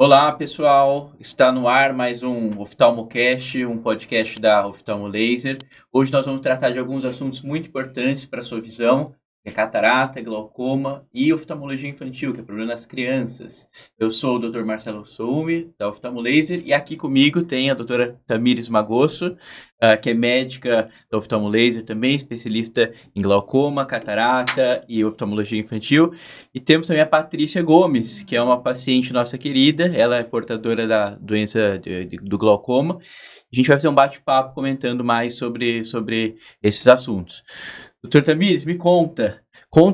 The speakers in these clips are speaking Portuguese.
Olá, pessoal. Está no ar mais um OftalmoCast, um podcast da Oftalmo Laser. Hoje nós vamos tratar de alguns assuntos muito importantes para a sua visão, que é catarata, glaucoma e oftalmologia infantil, que é problema nas crianças. Eu sou o Dr. Marcelo Soume, da Oftalmo Laser, e aqui comigo tem a doutora Tamires Magosso, que é médica da Oftalmo Laser também, especialista em glaucoma, catarata e oftalmologia infantil. E temos também a Patrícia Gomes, que é uma paciente nossa querida, ela é portadora da doença do glaucoma. A gente vai fazer um bate-papo comentando mais sobre esses assuntos. Doutor Tamires, me conta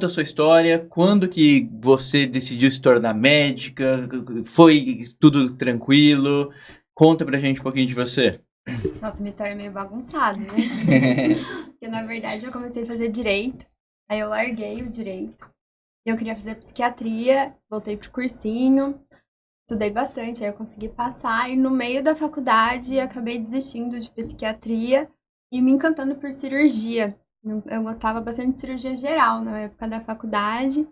a sua história, quando que você decidiu se tornar médica, foi tudo tranquilo? Conta pra gente um pouquinho de você. Nossa, minha história é meio bagunçada, né? Porque, na verdade, eu comecei a fazer direito, aí eu larguei o direito. Eu queria fazer psiquiatria, voltei pro cursinho, estudei bastante, aí eu consegui passar. E no meio da faculdade, acabei desistindo de psiquiatria e me encantando por cirurgia. Eu gostava bastante de cirurgia geral na época da faculdade.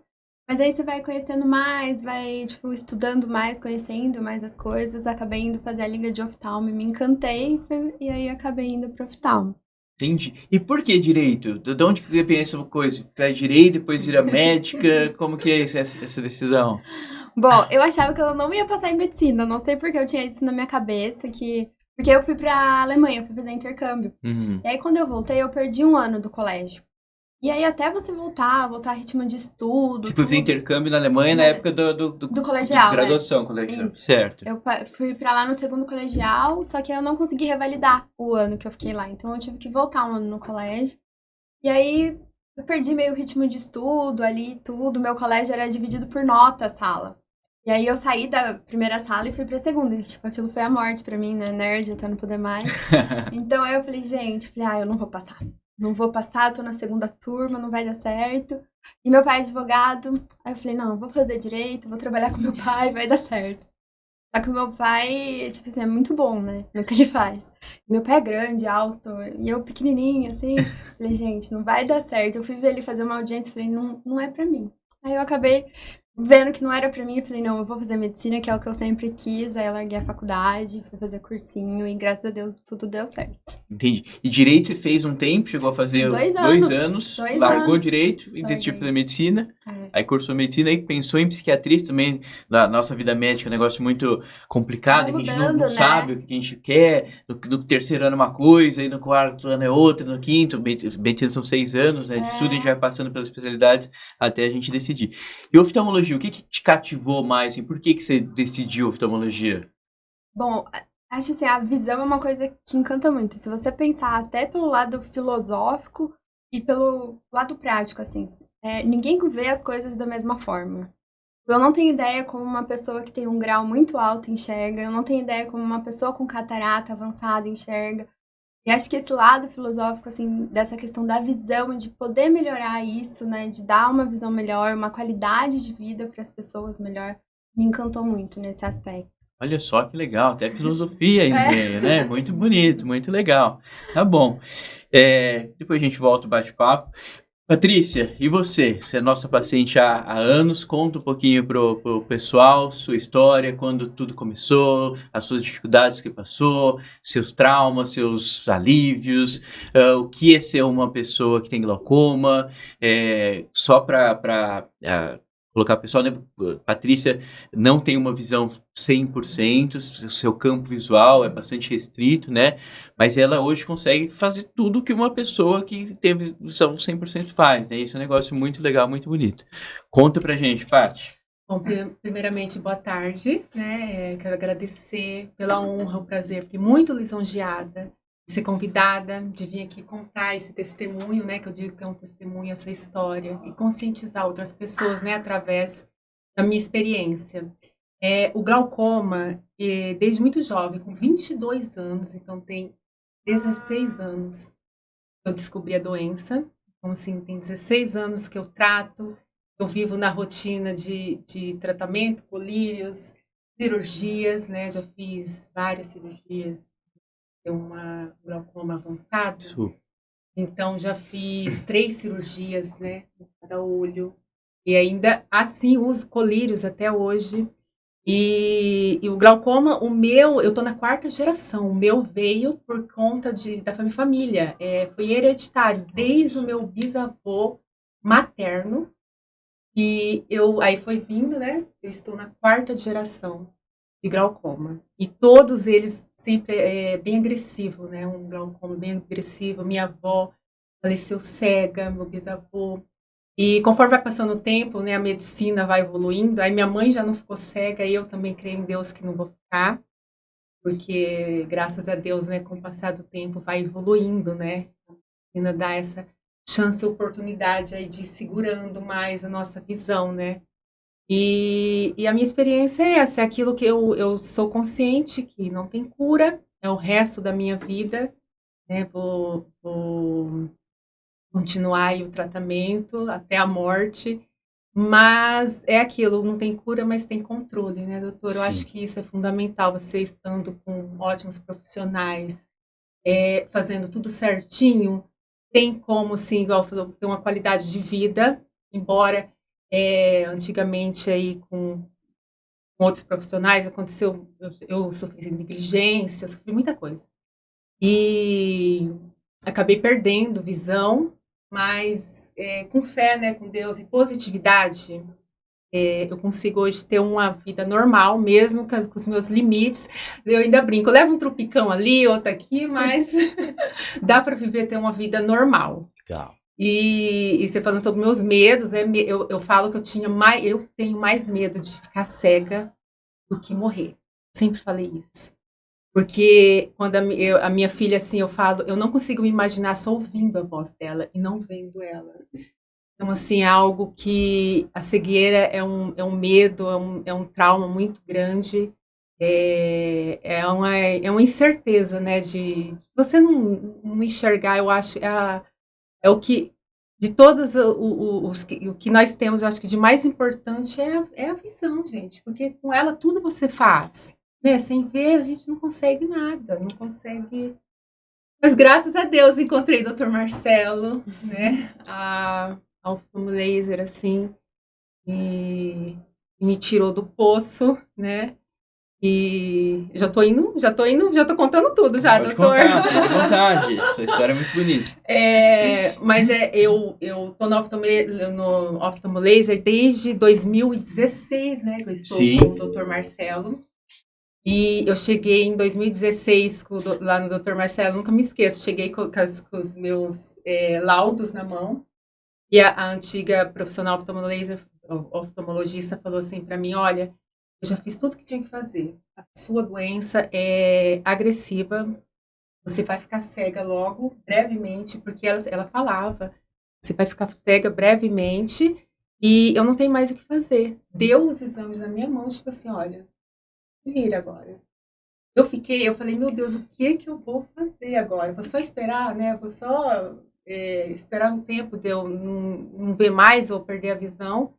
Mas aí você vai conhecendo mais, vai, tipo, estudando mais, conhecendo mais as coisas. Acabei indo fazer a liga de oftalmo e me encantei, e aí acabei indo pro oftalmo. Entendi. E por que direito? De onde que vem essa coisa? Faz direito, depois vira médica? Como que é essa decisão? Bom, eu achava que eu não ia passar em medicina, não sei porque eu tinha isso na minha cabeça, que... Porque eu fui pra Alemanha, eu fui fazer intercâmbio. Uhum. E aí quando eu voltei, eu perdi um ano do colégio. E aí até você voltar a ritmo de estudo, Tipo, fazer tudo, intercâmbio na Alemanha na época do de colegial, né? graduação, colegial. Isso. Certo. Eu fui pra lá no segundo colegial, só que eu não consegui revalidar o ano que eu fiquei lá. Então eu tive que voltar um ano no colégio. E aí eu perdi meio o ritmo de estudo ali, tudo. Meu colégio era dividido por nota a sala. E aí eu saí da primeira sala e fui pra segunda. E, tipo, aquilo foi a morte pra mim, né? Nerd até não poder mais. Então aí eu falei, gente, eu não vou passar. Não vou passar, tô na segunda turma, não vai dar certo. E meu pai é advogado. Aí eu falei, não, eu vou fazer direito, vou trabalhar com meu pai, vai dar certo. Só que o meu pai, tipo assim, é muito bom, né? No que ele faz. Meu pai é grande, alto, e eu pequenininha, assim. Falei, gente, não vai dar certo. Eu fui ver ele fazer uma audiência e falei, não, não é pra mim. Aí eu acabei vendo que não era pra mim, eu falei, não, eu vou fazer medicina, que é o que eu sempre quis. Aí eu larguei a faculdade, fui fazer cursinho e graças a Deus tudo deu certo. Entendi. E direito você fez um tempo, chegou a Fiz fazer 2 anos. 2 anos, 2 anos. largou direito, investiu em Larguei. fazer medicina, É. aí cursou medicina, aí pensou em psiquiatria também. Na nossa vida médica é um negócio muito complicado, Vai que a gente não mudando, sabe né? o que a gente quer. No terceiro ano é uma coisa, aí no quarto ano é outra, no quinto, medicina são 6 anos, né, de estudo, a gente É. vai passando pelas especialidades até a gente decidir. E oftalmologia, o que te cativou mais? Assim, por que você decidiu oftalmologia? Bom, acho assim, a visão é uma coisa que encanta muito. Se você pensar até pelo lado filosófico e pelo lado prático, assim, ninguém vê as coisas da mesma forma. Eu não tenho ideia como uma pessoa que tem um grau muito alto enxerga, eu não tenho ideia como uma pessoa com catarata avançada enxerga. E acho que esse lado filosófico, assim, dessa questão da visão, de poder melhorar isso, né, de dar uma visão melhor, uma qualidade de vida para as pessoas melhor, me encantou muito nesse aspecto. Olha só que legal, até filosofia aí no É. meio, né? Muito bonito, muito legal. Tá bom. Depois a gente volta o bate-papo. Patrícia, e você? Você é nossa paciente há anos. Conta um pouquinho pro pessoal, sua história, quando tudo começou, as suas dificuldades que passou, seus traumas, seus alívios, o que é ser uma pessoa que tem glaucoma. Só para colocar o pessoal, né? Patrícia não tem uma visão 100%, o seu campo visual é bastante restrito, né? Mas ela hoje consegue fazer tudo que uma pessoa que tem visão 100% faz, né? Isso é um negócio muito legal, muito bonito. Conta pra gente, Paty. Bom, primeiramente, boa tarde, né? Quero agradecer pela honra, o prazer, fiquei muito lisonjeada de ser convidada, de vir aqui contar esse testemunho, né? Que eu digo que é um testemunho, essa história, e conscientizar outras pessoas, né? Através da minha experiência. O glaucoma, desde muito jovem, com 22 anos, então tem 16 anos, eu descobri a doença. Então, assim, tem 16 anos que eu trato, eu vivo na rotina de tratamento, colírios, cirurgias, né? Já fiz várias cirurgias, tenho uma glaucoma avançado, Isso. então já fiz 3 cirurgias, né? Em cada olho. E ainda assim uso colírios até hoje. E o glaucoma, eu tô na 4ª geração. O meu veio por conta da minha família. Foi hereditário, desde o meu bisavô materno. E aí foi vindo, né? Eu estou na 4ª geração de glaucoma. E todos eles sempre bem agressivo, né? Um glaucoma bem agressivo. Minha avó faleceu cega, meu bisavô. E conforme vai passando o tempo, né, a medicina vai evoluindo. Aí minha mãe já não ficou cega, e eu também creio em Deus que não vou ficar, porque graças a Deus, né, com o passar do tempo vai evoluindo, né? A medicina dá essa chance e oportunidade aí de ir segurando mais a nossa visão, né? E a minha experiência é essa, é aquilo que eu sou consciente que não tem cura, é o resto da minha vida, né? Vou continuar aí o tratamento até a morte, mas é aquilo, não tem cura, mas tem controle, né, doutor? Eu Sim. acho que isso é fundamental, você estando com ótimos profissionais, fazendo tudo certinho, tem como, sim, igual falou, ter uma qualidade de vida, embora antigamente aí com outros profissionais aconteceu, eu sofri de negligência, sofri muita coisa. E acabei perdendo visão, mas com fé, né, com Deus e positividade, eu consigo hoje ter uma vida normal, mesmo com os meus limites. Eu ainda brinco, eu levo um tropicão ali, outro aqui, mas dá para viver, ter uma vida normal. Legal. E você falando sobre meus medos, eu falo que eu tenho mais medo de ficar cega do que morrer. Sempre falei isso. Porque quando a minha filha, assim, eu falo, eu não consigo me imaginar só ouvindo a voz dela e não vendo ela. Então, assim, é algo que a cegueira é um medo, é um trauma muito grande, é uma incerteza, né, de você não enxergar, eu acho, é o que, de todos o que nós temos, eu acho que de mais importante é a visão, gente, porque com ela tudo você faz. Né? Sem ver, a gente não consegue nada, não consegue. Mas graças a Deus encontrei o Dr. Marcelo, né? A oftalmolaser, assim, e me tirou do poço, né? E já tô contando tudo já, Pode doutor. contar, fique à vontade. Sua história é muito bonita. Mas eu tô no oftalmolaser desde 2016, né? Que eu estou Sim. com o Dr. Marcelo. E eu cheguei em 2016 lá no Dr. Marcelo, nunca me esqueço. Cheguei com os meus laudos na mão. E a antiga profissional oftalmologista falou assim para mim, olha, eu já fiz tudo que tinha que fazer. A sua doença é agressiva, você vai ficar cega logo, brevemente, porque ela falava, você vai ficar cega brevemente e eu não tenho mais o que fazer. Deu os exames na minha mão, tipo assim, olha, vira agora. Eu falei, meu Deus, o que eu vou fazer agora? Vou só esperar, né? Vou só esperar um tempo de eu não ver mais ou perder a visão.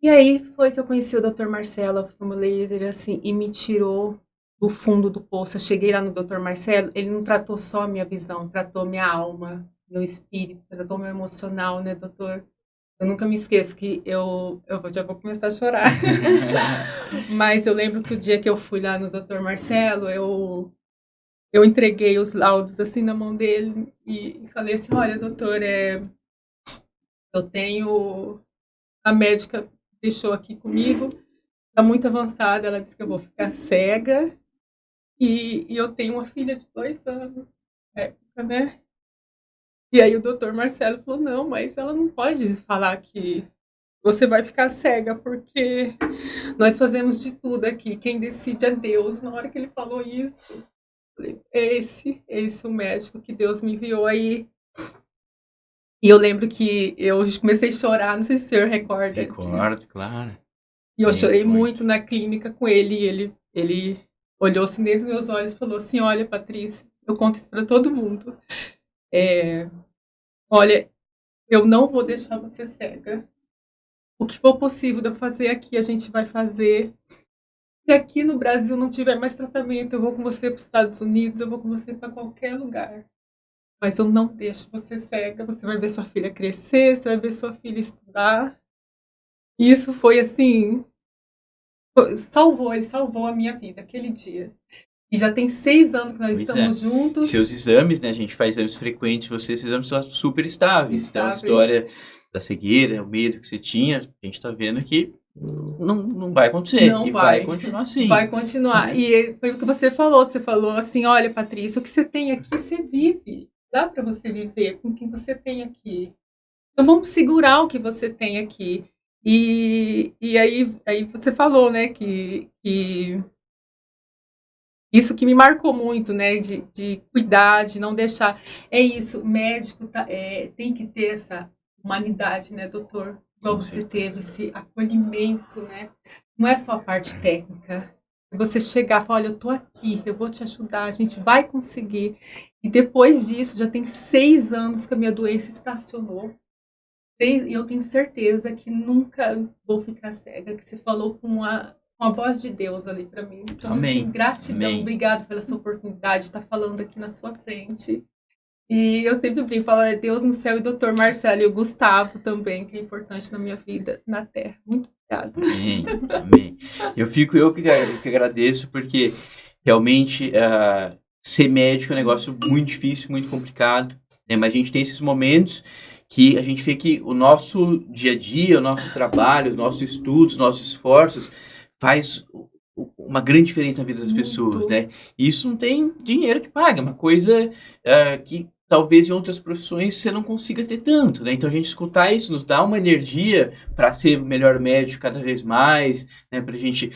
E aí foi que eu conheci o Dr. Marcelo, oftalmolaser, assim, e me tirou do fundo do poço. Eu cheguei lá no Dr. Marcelo, ele não tratou só a minha visão, tratou minha alma, meu espírito, tratou meu emocional, né, doutor? Eu nunca me esqueço que eu já vou começar a chorar. Mas eu lembro que o dia que eu fui lá no Dr. Marcelo, eu entreguei os laudos assim na mão dele e falei assim, olha, doutor, eu tenho... A médica deixou aqui comigo, está muito avançada, ela disse que eu vou ficar cega e eu tenho uma filha de 2 anos, na época, né? E aí o doutor Marcelo falou, não, mas ela não pode falar que você vai ficar cega, porque nós fazemos de tudo aqui, quem decide é Deus. Na hora que ele falou isso, eu falei, esse o médico que Deus me enviou aí. E eu lembro que eu comecei a chorar, não sei se o senhor recorda. Recordo, claro. E eu chorei muito na clínica com ele, e ele olhou assim dentro dos meus olhos e falou assim, olha, Patrícia, eu conto isso para todo mundo. Olha, eu não vou deixar você cega. O que for possível de eu fazer aqui, a gente vai fazer. Se aqui no Brasil não tiver mais tratamento, eu vou com você para os Estados Unidos, eu vou com você para qualquer lugar. Mas eu não deixo você cega. Você vai ver sua filha crescer, você vai ver sua filha estudar. E isso foi assim, Ele salvou a minha vida aquele dia. E já tem 6 anos que nós estamos juntos. Seus exames, né? A gente faz exames frequentes, esses exames são super estáveis. Então, a história da cegueira, o medo que você tinha, a gente tá vendo que não vai acontecer. Não e vai. vai continuar assim. Vai continuar. E foi o que você falou. Você falou assim, olha, Patrícia, o que você tem aqui, você vive. Dá para você viver com o que você tem aqui. Então, vamos segurar o que você tem aqui. E aí você falou, né, que isso que me marcou muito, né, de cuidar, de não deixar. É isso, médico tem que ter essa humanidade, né, doutor? Igual você teve esse acolhimento, né? Não é só a parte técnica. É você chegar e falar, olha, eu tô aqui, eu vou te ajudar, a gente vai conseguir. E depois disso, já tem 6 anos que a minha doença estacionou. E eu tenho certeza que nunca vou ficar cega, que você falou com a voz de Deus ali para mim. Então, Amém. Assim, gratidão, Amém. Obrigado pela sua oportunidade de estar falando aqui na sua frente. E eu sempre brinco, falo, Deus no céu e doutor Marcelo e o Gustavo também, que é importante na minha vida, na Terra. Muito obrigada. Amém. Amém. Eu que agradeço, porque realmente ser médico é um negócio muito difícil, muito complicado, né? Mas a gente tem esses momentos que a gente vê que o nosso dia a dia, o nosso trabalho, os nossos estudos, os nossos esforços faz uma grande diferença na vida das pessoas, né? E isso não tem dinheiro que paga, é uma coisa que talvez em outras profissões você não consiga ter tanto, né? Então a gente escutar isso nos dá uma energia para ser melhor médico cada vez mais, né? Para a gente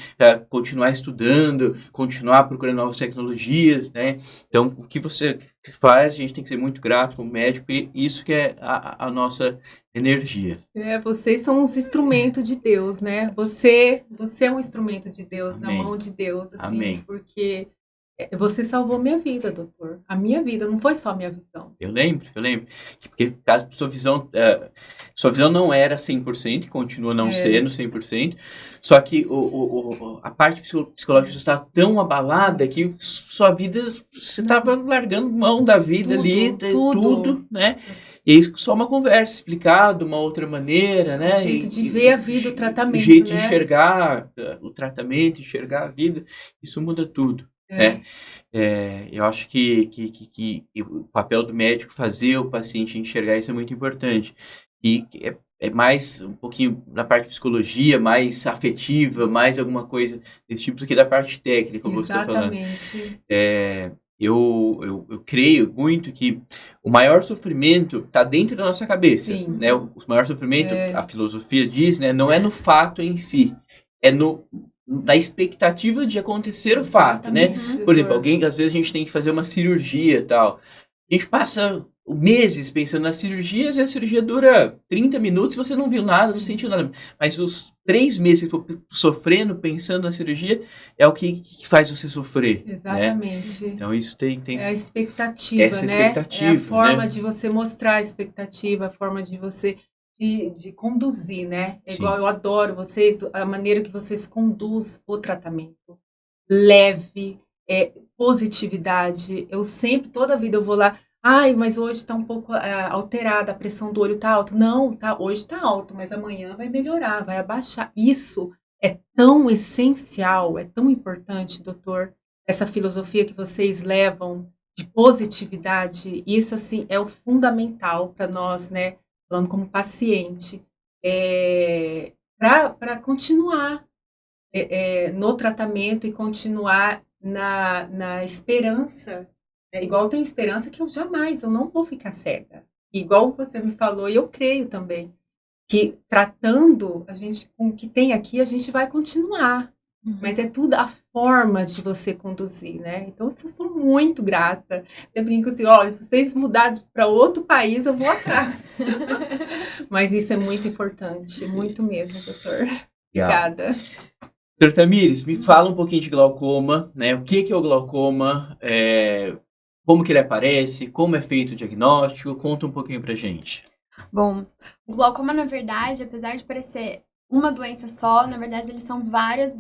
continuar estudando, continuar procurando novas tecnologias, né? Então o que você faz, a gente tem que ser muito grato como médico, e isso que é a nossa energia. Vocês são os instrumentos de Deus, né? Você é um instrumento de Deus, Amém. na mão de Deus, assim, Amém. porque você salvou minha vida, doutor. A minha vida, não foi só a minha visão. Eu lembro. Porque a sua visão não era 100%, continua não sendo 100%, só que a parte psicológica estava tão abalada que sua vida, você estava largando mão da vida tudo, né? E aí só uma conversa, explicar de uma outra maneira, né? O jeito de ver a vida, o tratamento, o jeito né? de enxergar o tratamento, enxergar a vida, isso muda tudo. Né? Eu acho que o papel do médico fazer o paciente enxergar isso é muito importante. E é mais um pouquinho na parte de psicologia, mais afetiva, mais alguma coisa desse tipo do que da parte técnica, como você está falando. Exatamente. Eu creio muito que o maior sofrimento está dentro da nossa cabeça. Sim. Né? O maior sofrimento, a filosofia diz, né, não é no fato em si, é da expectativa de acontecer o fato, né? Por exemplo, às vezes a gente tem que fazer uma cirurgia e tal. A gente passa meses pensando na cirurgia, às vezes a cirurgia dura 30 minutos e você não viu nada, não sentiu nada. Mas os 3 meses que for sofrendo, pensando na cirurgia, é o que faz você sofrer. Exatamente. Né? Então isso tem... É a expectativa, essa né? expectativa, é a forma né? de você mostrar a expectativa, a forma de você... De conduzir, né? É igual, eu adoro vocês, a maneira que vocês conduzem o tratamento. Leve, positividade. Eu sempre, toda a vida eu vou lá, mas hoje está um pouco alterada, a pressão do olho está alta. Não, hoje está alto, mas amanhã vai melhorar, vai abaixar. Isso é tão essencial, é tão importante, doutor, essa filosofia que vocês levam de positividade. Isso, assim, é o fundamental para nós, né? Falando como paciente, para continuar no tratamento e continuar na esperança. Igual eu tenho esperança que eu não vou ficar cega. Igual você me falou, e eu creio também, que tratando a gente com o que tem aqui, a gente vai continuar. Mas é tudo a forma de você conduzir, né? Então, eu sou muito grata. Eu brinco assim, se vocês mudarem para outro país, eu vou atrás. Mas isso é muito importante, muito mesmo, doutor. Obrigada. Doutor Tamires, me fala um pouquinho de glaucoma, né? O que é o glaucoma, como que ele aparece, como é feito o diagnóstico, conta um pouquinho pra gente. Bom, o glaucoma, na verdade, apesar de parecer uma doença só, na verdade, eles são várias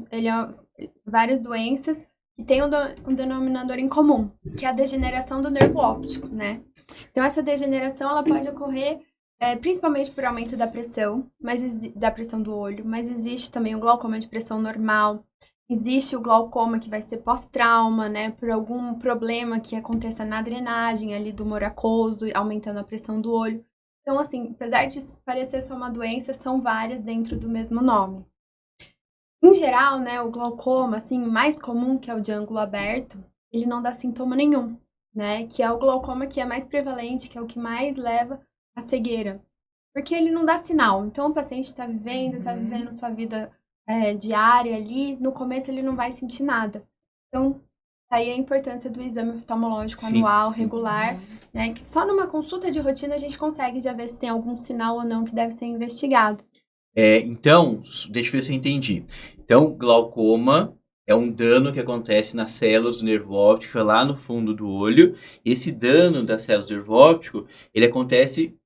doenças que têm um denominador em comum, que é a degeneração do nervo óptico, né? Então, essa degeneração, ela pode ocorrer Principalmente por aumento da pressão, da pressão do olho, mas existe também o glaucoma de pressão normal. Existe o glaucoma que vai ser pós-trauma, né, por algum problema que aconteça na drenagem ali do humor aquoso, aumentando a pressão do olho. Então, assim, apesar de parecer só uma doença, são várias dentro do mesmo nome. Em geral, né, o glaucoma, assim, mais comum, que é o de ângulo aberto, ele não dá sintoma nenhum, né, que é o glaucoma que é mais prevalente, que é o que mais leva à cegueira, porque ele não dá sinal. Então, o paciente está vivendo sua vida diária ali, no começo ele não vai sentir nada. Então, aí a importância do exame oftalmológico anual, regular, né, que só numa consulta de rotina a gente consegue já ver se tem algum sinal ou não que deve ser investigado. Então, deixa eu ver se eu entendi. Então, glaucoma é um dano que acontece nas células do nervo óptico lá no fundo do olho. Esse dano das células do nervo óptico, ele acontece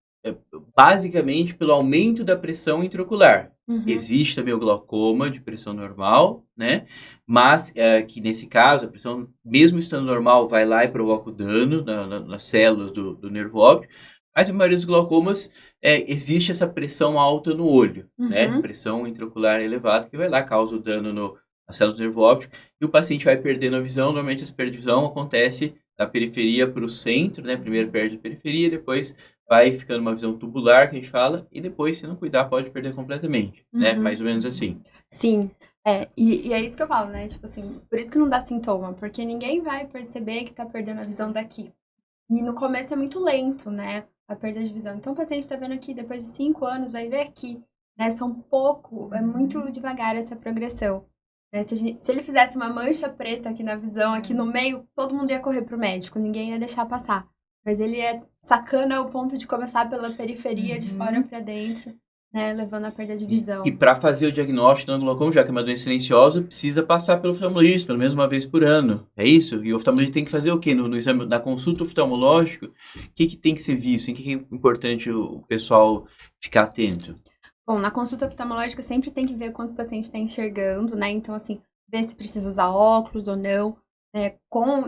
basicamente pelo aumento da pressão intraocular. Existe também o glaucoma de pressão normal, né? Mas que nesse caso, a pressão, mesmo estando normal, vai lá e provoca o dano nas células do nervo óptico. Mas a maioria dos glaucomas existe essa pressão alta no olho, né? Pressão intraocular elevada que vai lá, causa o dano nas células do nervo óptico. E o paciente vai perdendo a visão. Normalmente essa perda de visão acontece da periferia para o centro, né? Primeiro perde a periferia, depois vai ficando uma visão tubular, que a gente fala, e depois, se não cuidar, pode perder completamente, né? Mais ou menos assim. Sim, e é isso que eu falo, né? Tipo assim, por isso que não dá sintoma, porque ninguém vai perceber que tá perdendo a visão daqui. E no começo é muito lento, né? A perda de visão. Então o paciente tá vendo aqui, depois de 5 anos, vai ver aqui, né? É muito devagar essa progressão. Né? Se ele fizesse uma mancha preta aqui na visão, aqui no meio, todo mundo ia correr pro médico, ninguém ia deixar passar. Mas ele é sacana ao ponto de começar pela periferia, de fora para dentro, né, levando à perda de visão. E para fazer o diagnóstico do glaucoma, já que é uma doença silenciosa, precisa passar pelo oftalmologista, pelo menos uma vez por ano. É isso? E o oftalmologista tem que fazer o quê? No exame da consulta oftalmológica, o que tem que ser visto? Em que é importante o pessoal ficar atento? Bom, na consulta oftalmológica sempre tem que ver quanto o paciente está enxergando, né? Então, assim, ver se precisa usar óculos ou não.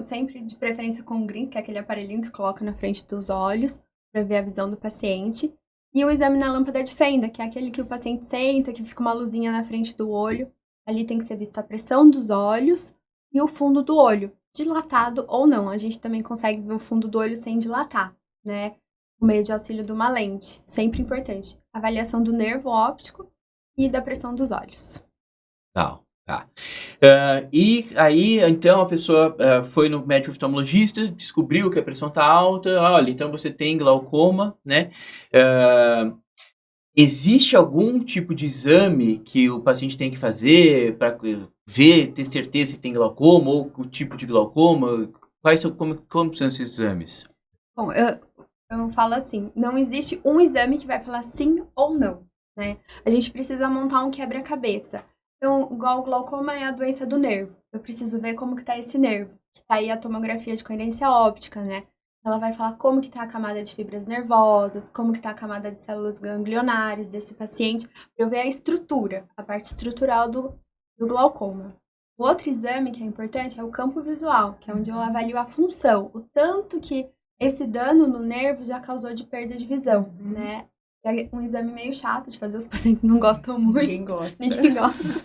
Sempre de preferência com o Grins, que é aquele aparelhinho que coloca na frente dos olhos para ver a visão do paciente. E o exame na lâmpada de fenda, que é aquele que o paciente senta, que fica uma luzinha na frente do olho. Ali tem que ser vista a pressão dos olhos e o fundo do olho, dilatado ou não. A gente também consegue ver o fundo do olho sem dilatar, né? Por meio de auxílio de uma lente, sempre importante. Avaliação do nervo óptico e da pressão dos olhos. Tá. E aí, então, a pessoa foi no médico oftalmologista, descobriu que a pressão está alta, olha, então você tem glaucoma, né? Existe algum tipo de exame que o paciente tem que fazer para ver, ter certeza se tem glaucoma ou o tipo de glaucoma? Como são esses exames? Bom, eu falo assim, não existe um exame que vai falar sim ou não, né? A gente precisa montar um quebra-cabeça. Então, igual o glaucoma é a doença do nervo. Eu preciso ver como que tá esse nervo. Que tá aí a tomografia de coerência óptica, né? Ela vai falar como que tá a camada de fibras nervosas, como que tá a camada de células ganglionares desse paciente, para eu ver a estrutura, a parte estrutural do glaucoma. O outro exame que é importante é o campo visual, que é onde eu avalio a função, o tanto que esse dano no nervo já causou de perda de visão, né? É um exame meio chato de fazer, os pacientes não gostam muito. Ninguém gosta.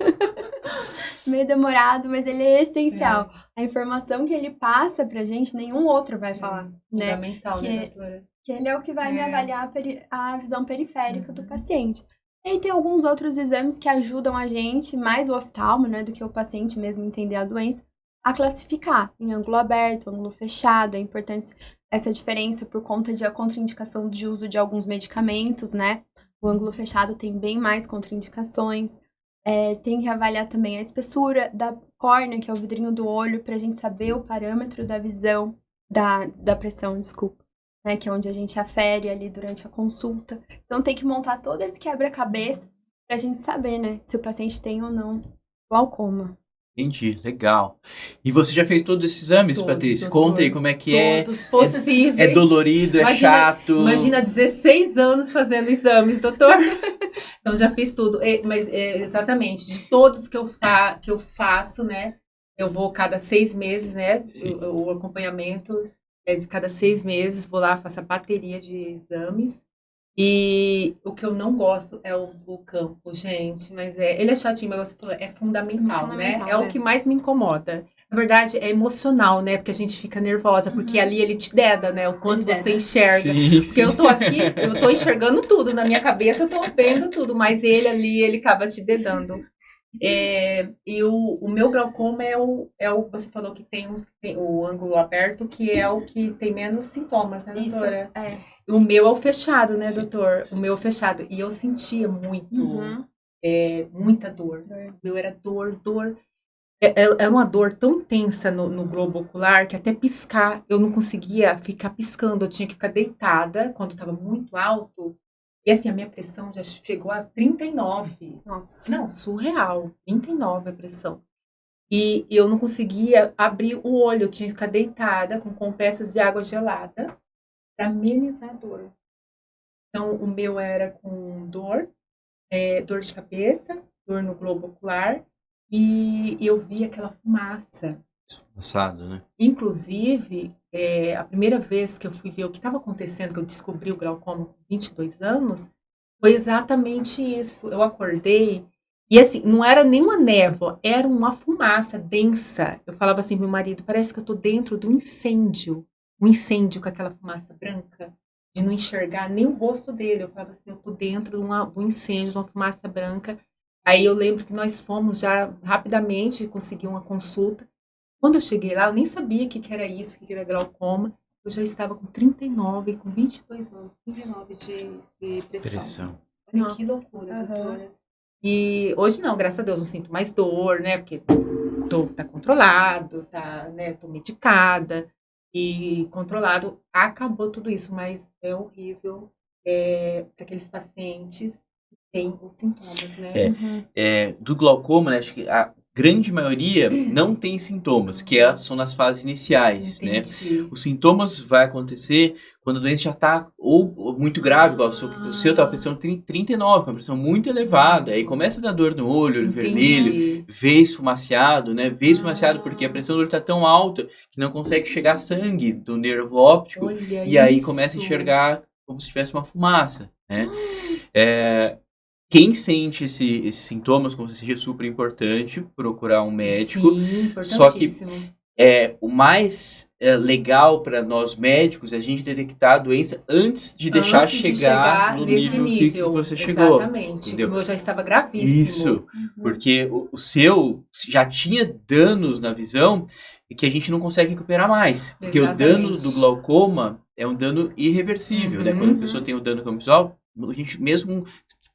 Meio demorado, mas ele é essencial. A informação que ele passa pra gente, nenhum outro vai falar, né? Fundamental, né, doutora? Que ele é o que vai me avaliar a visão periférica do paciente. E aí tem alguns outros exames que ajudam a gente, mais o oftalmo, né, do que o paciente mesmo entender a doença, a classificar em ângulo aberto, ângulo fechado. É importante essa diferença por conta de a contraindicação de uso de alguns medicamentos, né? O ângulo fechado tem bem mais contraindicações. Tem que avaliar também a espessura da córnea, que é o vidrinho do olho, pra gente saber o parâmetro da visão, da pressão, desculpa, né? Que é onde a gente afere ali durante a consulta. Então tem que montar todo esse quebra-cabeça pra gente saber, né? Se o paciente tem ou não glaucoma. Entendi, legal. E você já fez todos esses exames, Patrícia? Conta aí como é que todos possíveis. É dolorido, é chato. Imagina 16 anos fazendo exames, doutor. Então já fiz tudo. Mas exatamente, de todos que eu faço, né? Eu vou cada 6 meses, né? O acompanhamento é de cada 6 meses. Vou lá, faço a bateria de exames. E o que eu não gosto é o campo, gente. Mas ele é chatinho, mas você falou, é fundamental, né? É o que mais me incomoda. Na verdade, é emocional, né? Porque a gente fica nervosa, porque ali ele te deda, né? O quanto você enxerga. Sim, Porque eu tô aqui, eu tô enxergando tudo. Na minha cabeça, eu tô vendo tudo. Mas ele ali, ele acaba te dedando. E o meu glaucoma é o você falou que tem o ângulo aberto, que é o que tem menos sintomas, né, doutora? Isso, O meu é o fechado, né, doutor? O meu é o fechado. E eu sentia muita dor. O meu era dor. Era uma dor tão intensa no globo ocular que até piscar, eu não conseguia ficar piscando. Eu tinha que ficar deitada quando estava muito alto. E assim, a minha pressão já chegou a 39. Nossa. Não, surreal. 39 a pressão. E eu não conseguia abrir o olho. Eu tinha que ficar deitada com compressas de água gelada para amenizar a dor. Então, o meu era com dor de cabeça, dor no globo ocular. E eu vi aquela fumaça. Passado, né? Inclusive, a primeira vez que eu fui ver o que estava acontecendo, que eu descobri o glaucoma com 22 anos, foi exatamente isso. Eu acordei e, assim, não era nenhuma névoa, era uma fumaça densa. Eu falava assim pro meu marido, parece que eu tô dentro de um incêndio com aquela fumaça branca, de não enxergar nem o rosto dele. Eu falava assim, eu tô dentro de um incêndio, de uma fumaça branca. Aí eu lembro que nós fomos já rapidamente conseguir uma consulta. Quando eu cheguei lá, eu nem sabia o que era isso, o que era glaucoma. Eu já estava com 39, com 22 anos, 39 de pressão. Olha que loucura, doutora. E hoje não, graças a Deus, não sinto mais dor, né? Porque tá controlado, né? Tô medicada e controlado. Acabou tudo isso, mas é horrível para aqueles pacientes que têm os sintomas, né? Do glaucoma, né? Acho que a grande maioria não tem sintomas, que são nas fases iniciais, né? Os sintomas vai acontecer quando a doença já está ou muito grave, igual o seu estava pressão 39, com uma pressão muito elevada, aí começa a dar dor no olho vermelho, vê esfumaciado, né? Vê esfumaciado porque a pressão do olho está tão alta que não consegue chegar sangue do nervo óptico. Olha e aí isso. começa a enxergar como se tivesse uma fumaça, né? Quem sente esses sintomas, como você disse, é super importante procurar um médico. Sim, só que importantíssimo. o mais legal para nós médicos é a gente detectar a doença antes de deixar chegar no nesse nível que você chegou. Exatamente. Entendeu? O meu já estava gravíssimo. Isso, porque o seu já tinha danos na visão e que a gente não consegue recuperar mais. Porque o dano do glaucoma é um dano irreversível, né? Quando a pessoa tem o dano visual, a gente mesmo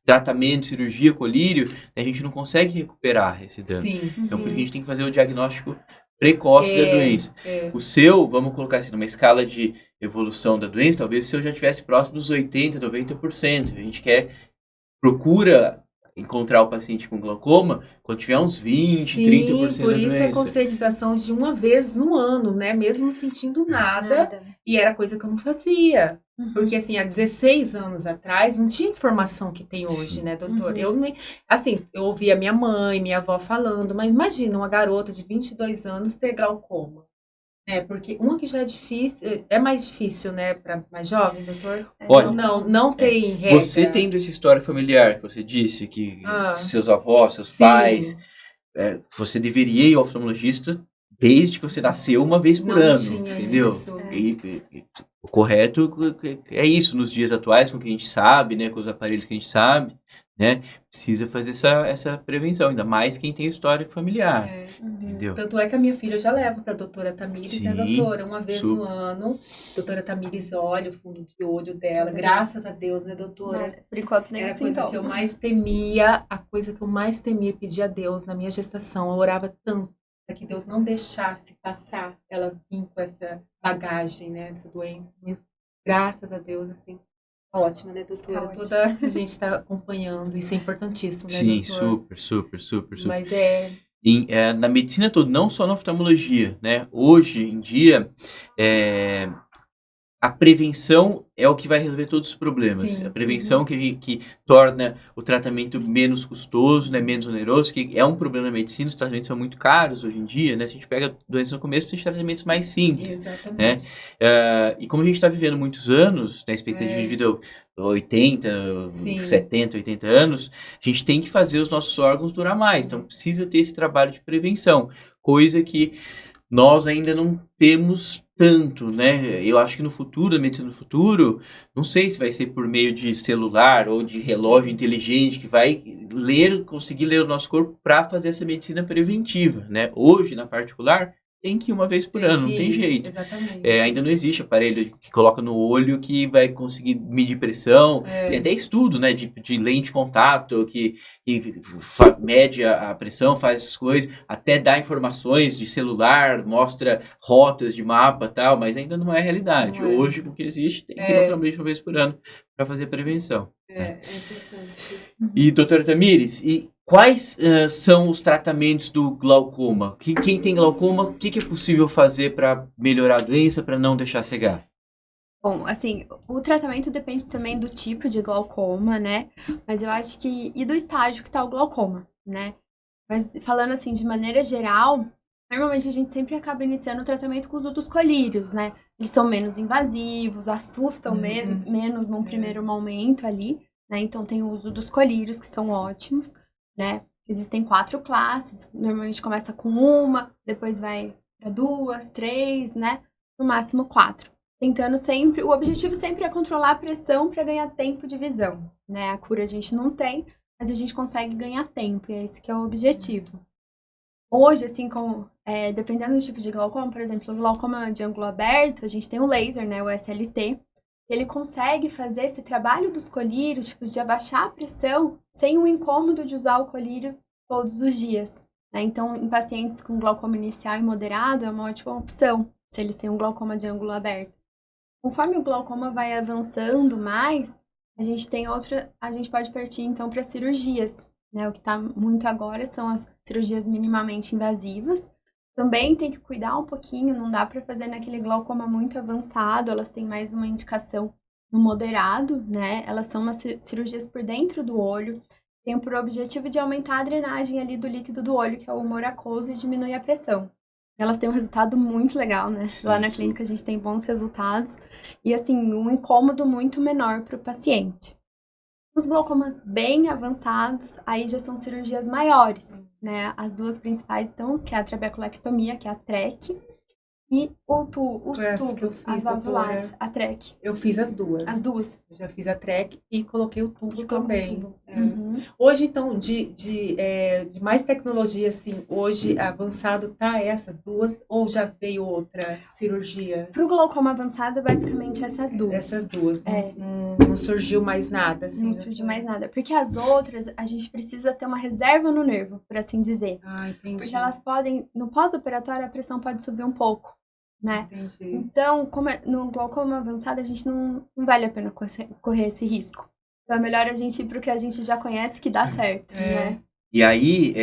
tratamento, cirurgia, colírio, a gente não consegue recuperar esse dano. Então, por isso que a gente tem que fazer o diagnóstico precoce da doença. O seu, vamos colocar assim, numa escala de evolução da doença, talvez o seu já estivesse próximo dos 80%, 90%. A gente procura encontrar o paciente com glaucoma quando tiver uns 20%, 30% da doença. Por isso a conscientização de uma vez no ano, né? Mesmo sentindo nada. E era coisa que eu não fazia. Porque, assim, há 16 anos atrás, não tinha informação que tem hoje, né, doutor? Eu ouvia minha mãe, minha avó falando, mas imagina uma garota de 22 anos ter glaucoma. Porque uma que já é difícil, é mais difícil, né, para mais jovem, doutor? Olha, não tem regra. Você tendo essa história familiar que você disse, que seus avós, seus pais, você deveria ir ao oftalmologista desde que você nasceu uma vez por ano, entendeu? O correto é isso, nos dias atuais, com o que a gente sabe, né, com os aparelhos que a gente sabe, né, precisa fazer essa prevenção, ainda mais quem tem histórico familiar, entendeu? Tanto é que a minha filha eu já leva para a doutora Tamires, né, doutora? Uma vez no ano, doutora Tamires olha o fundo de olho dela, graças a Deus, né, doutora? Por enquanto nem era a coisa que eu mais temia, pedir a Deus na minha gestação, eu orava tanto para que Deus não deixasse passar ela vir com essa bagagem, né, essa doença. Mas, graças a Deus, assim, ótima, né, doutora? Toda a gente está acompanhando, isso é importantíssimo, né, doutor? Sim, super. Mas na medicina toda, não só na oftalmologia, né? Hoje em dia, a prevenção é o que vai resolver todos os problemas. Sim. A prevenção que torna o tratamento menos custoso, né, menos oneroso, que é um problema na medicina, os tratamentos são muito caros hoje em dia, né? Se a gente pega a doença no começo, precisa de tratamentos mais simples. Exatamente. E como a gente está vivendo muitos anos, né, expectativa de vida 80, Sim. 70, 80 anos, a gente tem que fazer os nossos órgãos durar mais. Então, precisa ter esse trabalho de prevenção, coisa que nós ainda não temos tanto, né? Eu acho que no futuro, a medicina no futuro, não sei se vai ser por meio de celular ou de relógio inteligente que vai conseguir ler o nosso corpo para fazer essa medicina preventiva, né? Hoje, na particular, tem que ir uma vez por ano, não tem jeito. Exatamente. Ainda não existe aparelho que coloca no olho que vai conseguir medir pressão. Tem até estudo, né, de lente de contato que mede a pressão, faz essas coisas, até dá informações de celular, mostra rotas de mapa e tal, mas ainda não é realidade. Não é. Hoje, o que existe, tem que ir novamente uma vez por ano para fazer prevenção. É importante. E, doutora Tamires, quais são os tratamentos do glaucoma? Quem tem glaucoma, o que é possível fazer para melhorar a doença, para não deixar cegar? Bom, assim, o tratamento depende também do tipo de glaucoma, né? Mas eu acho que... E do estágio que tá o glaucoma, né? Mas falando assim, de maneira geral, normalmente a gente sempre acaba iniciando o tratamento com os dos colírios, né? Eles são menos invasivos, assustam menos num primeiro momento ali, né? Então tem o uso dos colírios, que são ótimos, né? Existem 4 classes, normalmente começa com uma, depois vai para 2, 3, né? No máximo 4. Tentando sempre, o objetivo sempre é controlar a pressão para ganhar tempo de visão, né? A cura a gente não tem, mas a gente consegue ganhar tempo, e é esse que é o objetivo. Hoje, assim, dependendo do tipo de glaucoma, por exemplo, o glaucoma de ângulo aberto, a gente tem o laser, né? O SLT. Ele consegue fazer esse trabalho dos colírios, tipo, de abaixar a pressão sem o incômodo de usar o colírio todos os dias, né? Então, em pacientes com glaucoma inicial e moderado, é uma ótima opção, se eles têm um glaucoma de ângulo aberto. Conforme o glaucoma vai avançando mais, a gente pode partir, então, para cirurgias, né? O que está muito agora são as cirurgias minimamente invasivas. Também tem que cuidar um pouquinho, não dá para fazer naquele glaucoma muito avançado, elas têm mais uma indicação no moderado, né? Elas são umas cirurgias por dentro do olho, tem por objetivo de aumentar a drenagem ali do líquido do olho, que é o humor aquoso, e diminuir a pressão. Elas têm um resultado muito legal, né? Lá na clínica a gente tem bons resultados e, assim, um incômodo muito menor para o paciente. Os glaucomas bem avançados, aí já são cirurgias maiores, né? As 2 principais, então, que é a trabeculectomia, que é a TREC, e os tubos, as valvulares, a TREC. Eu fiz as 2. As 2. Eu já fiz a TREC e coloquei o tubo também. Uhum. Hoje, então, de mais tecnologia, assim, hoje avançado tá essas 2 ou já veio outra cirurgia? Pro glaucoma avançado, basicamente essas 2. Essas 2, não surgiu mais nada, assim. Não surgiu mais nada, porque as outras, a gente precisa ter uma reserva no nervo, por assim dizer. Ah, entendi. Porque elas podem, no pós-operatório, a pressão pode subir um pouco, né? Entendi. Então, no glaucoma avançado, a gente não vale a pena correr esse risco. Então, é melhor a gente ir pro que a gente já conhece que dá certo, né? E aí,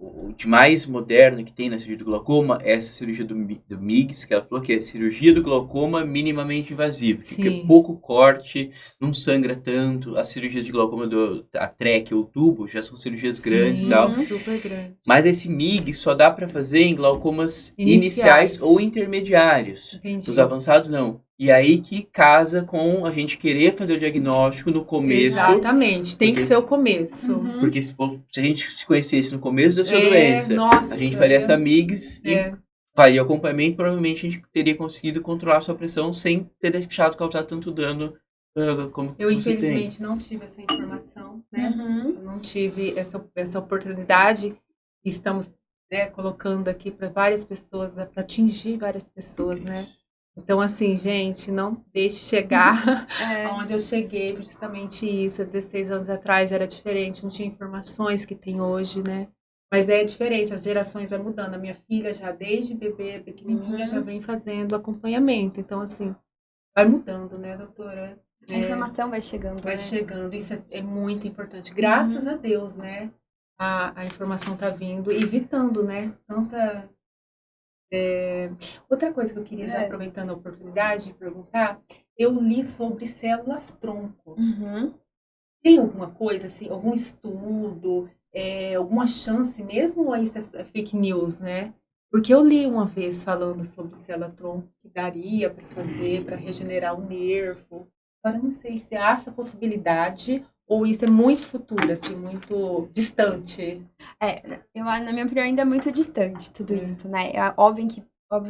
o de mais moderno que tem na cirurgia do glaucoma é essa cirurgia do MIGS, que ela falou que é a cirurgia do glaucoma minimamente invasiva, que é pouco corte, não sangra tanto. As cirurgias de glaucoma a TREC ou tubo já são cirurgias grandes e tal. Super grandes. Mas esse MIG só dá para fazer em glaucomas iniciais ou intermediários. Entendi. Os avançados não. E aí que casa com a gente querer fazer o diagnóstico no começo. Exatamente, tem que ser o começo. Uhum. Porque se a gente se conhecesse no começo da sua doença, nossa, a gente faria essa MIGS e faria o acompanhamento, provavelmente a gente teria conseguido controlar a sua pressão sem ter deixado causar tanto dano como eu, você infelizmente, tem. não tive essa informação, né? Uhum. Eu não tive essa oportunidade. Estamos colocando aqui para várias pessoas, para atingir várias pessoas, né? Então, assim, gente, não deixe chegar onde eu cheguei, justamente isso. Há 16 anos atrás era diferente, não tinha informações que tem hoje, né? Mas é diferente, as gerações vão mudando. A minha filha já, desde bebê, pequenininha, já vem fazendo acompanhamento. Então, assim, vai mudando, né, doutora? A informação vai chegando, Vai chegando, isso é muito importante. Graças a Deus, né? A informação tá vindo, evitando, né? Tanta Outra coisa que eu queria, já aproveitando a oportunidade de perguntar, eu li sobre células-troncos. Tem alguma coisa, assim, algum estudo, alguma chance mesmo, ou isso é fake news, né? Porque eu li uma vez falando sobre célula-tronco que daria para fazer, para regenerar o nervo. Agora, eu não sei se há essa possibilidade ou isso é muito futuro, assim, muito distante. Na minha opinião, ainda é muito distante tudo isso, né? É óbvio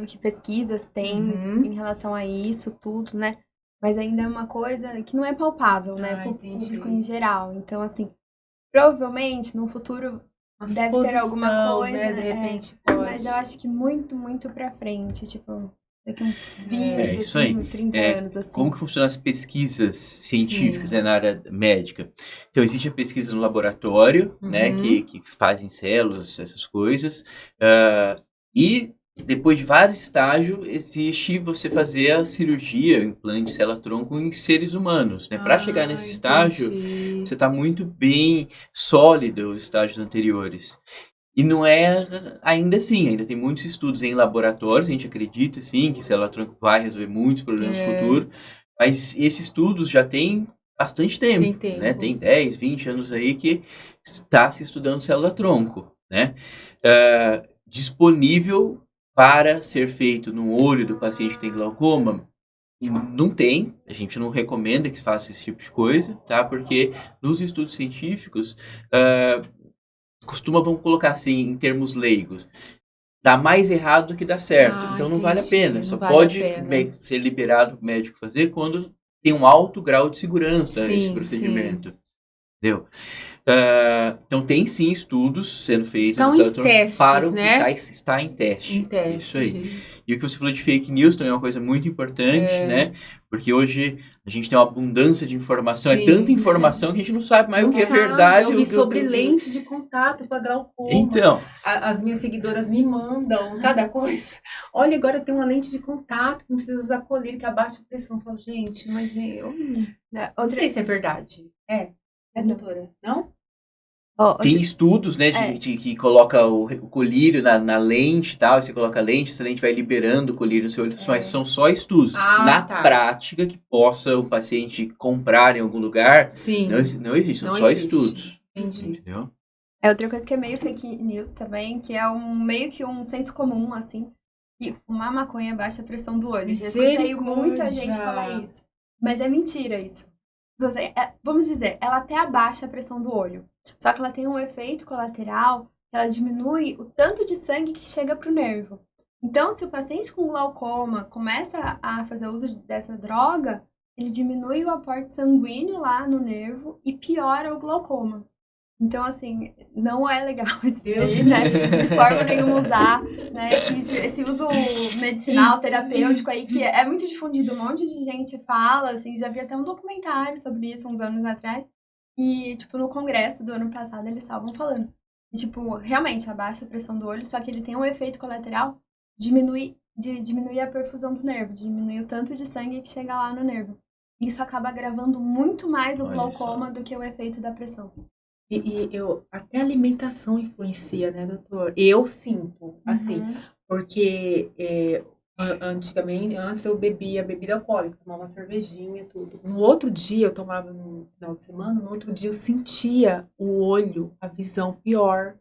que pesquisas tem em relação a isso, tudo, né? Mas ainda é uma coisa que não é palpável, né? Pro público em geral. Então, assim, provavelmente, no futuro, deve ter alguma coisa, né? De repente, pode. Mas eu acho que muito, muito pra frente, tipo, daqui uns 20, 30 anos, assim. Como que funcionam as pesquisas científicas, né, na área médica? Então, existe a pesquisa no laboratório, né, que fazem células, essas coisas, e depois de vários estágios, existe você fazer a cirurgia, o implante de célula-tronco em seres humanos, né? Para chegar nesse estágio, você está muito bem sólido os estágios anteriores. E não é ainda assim, ainda tem muitos estudos em laboratórios, a gente acredita, sim, que célula-tronco vai resolver muitos problemas no futuro, mas esses estudos já têm bastante tempo, né? Tem 10, 20 anos aí que está se estudando célula-tronco, né? Disponível para ser feito no olho do paciente que tem glaucoma, não tem, a gente não recomenda que se faça esse tipo de coisa, tá? Porque nos estudos científicos, vamos colocar assim, em termos leigos, dá mais errado do que dá certo, então não vale a pena, só pode ser liberado o médico fazer quando tem um alto grau de segurança esse procedimento, entendeu? Então tem sim estudos sendo feitos. Estão em testes, para né? Está em teste. Isso aí. E o que você falou de fake news também é uma coisa muito importante, né? Porque hoje a gente tem uma abundância de informação, é tanta informação que a gente não sabe mais o que é verdade. Eu vi sobre lente de contato para glaucoma. Então. As minhas seguidoras me mandam cada coisa. Olha, agora tem uma lente de contato que não precisa usar colírio, que abaixa a pressão. Eu falo, gente, mas eu não sei se é verdade. Doutora? Não? Tem estudos, né, que coloca o colírio na lente e tal, e você coloca a lente, essa lente vai liberando o colírio no seu olho, mas são só estudos. Na prática, que possa um paciente comprar em algum lugar, não existe, são só estudos. Entendi. Entendeu? Outra coisa que é meio fake news também, que é meio que um senso comum, assim, que fumar maconha baixa a pressão do olho. Já escutei muita gente falar isso. Mas é mentira isso. Vamos dizer, ela até abaixa a pressão do olho. Só que ela tem um efeito colateral, que ela diminui o tanto de sangue que chega pro nervo. Então, se o paciente com glaucoma começa a fazer uso dessa droga, ele diminui o aporte sanguíneo lá no nervo e piora o glaucoma. Então, assim, não é legal isso daí, né? De forma nenhuma usar, né? Que esse uso medicinal, terapêutico aí, que é muito difundido, um monte de gente fala, assim, já vi até um documentário sobre isso uns anos atrás. E, tipo, no congresso do ano passado, eles estavam falando. E, tipo, realmente, abaixa a pressão do olho, só que ele tem um efeito colateral de diminuir a perfusão do nervo, diminuir o tanto de sangue que chega lá no nervo. Isso acaba agravando muito mais o glaucoma do que o efeito da pressão. E até a alimentação influencia, né, doutor? Eu sinto, assim, porque antes eu bebia bebida alcoólica, tomava uma cervejinha e tudo. No outro dia, eu tomava no final de semana, no outro dia eu sentia o olho, a visão pior.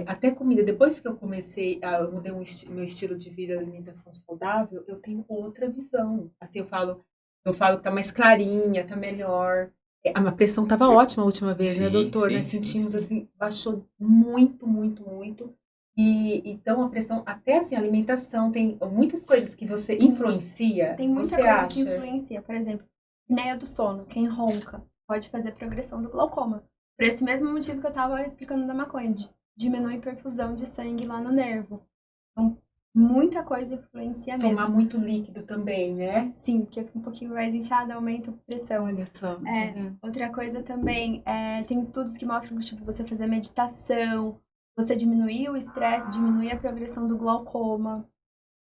Até comida, depois que eu comecei, eu mudei meu estilo de vida, alimentação saudável, eu tenho outra visão. Assim, eu falo que tá mais clarinha, tá melhor. A pressão estava ótima a última vez, né, doutor? Nós sentimos assim, baixou muito, muito, muito. E então a pressão, até assim, a alimentação, tem muitas coisas que você influencia. Tem muita coisa que influencia. Por exemplo, apneia do sono, quem ronca, pode fazer progressão do glaucoma. Por esse mesmo motivo que eu estava explicando da maconha, diminui perfusão de sangue lá no nervo. Então, muita coisa influencia mesmo. Tomar muito líquido também, né? Sim, porque um pouquinho mais inchada aumenta a pressão. Olha só. Outra coisa também, tem estudos que mostram que, tipo, você fazer meditação, você diminuir o estresse, diminuir a progressão do glaucoma.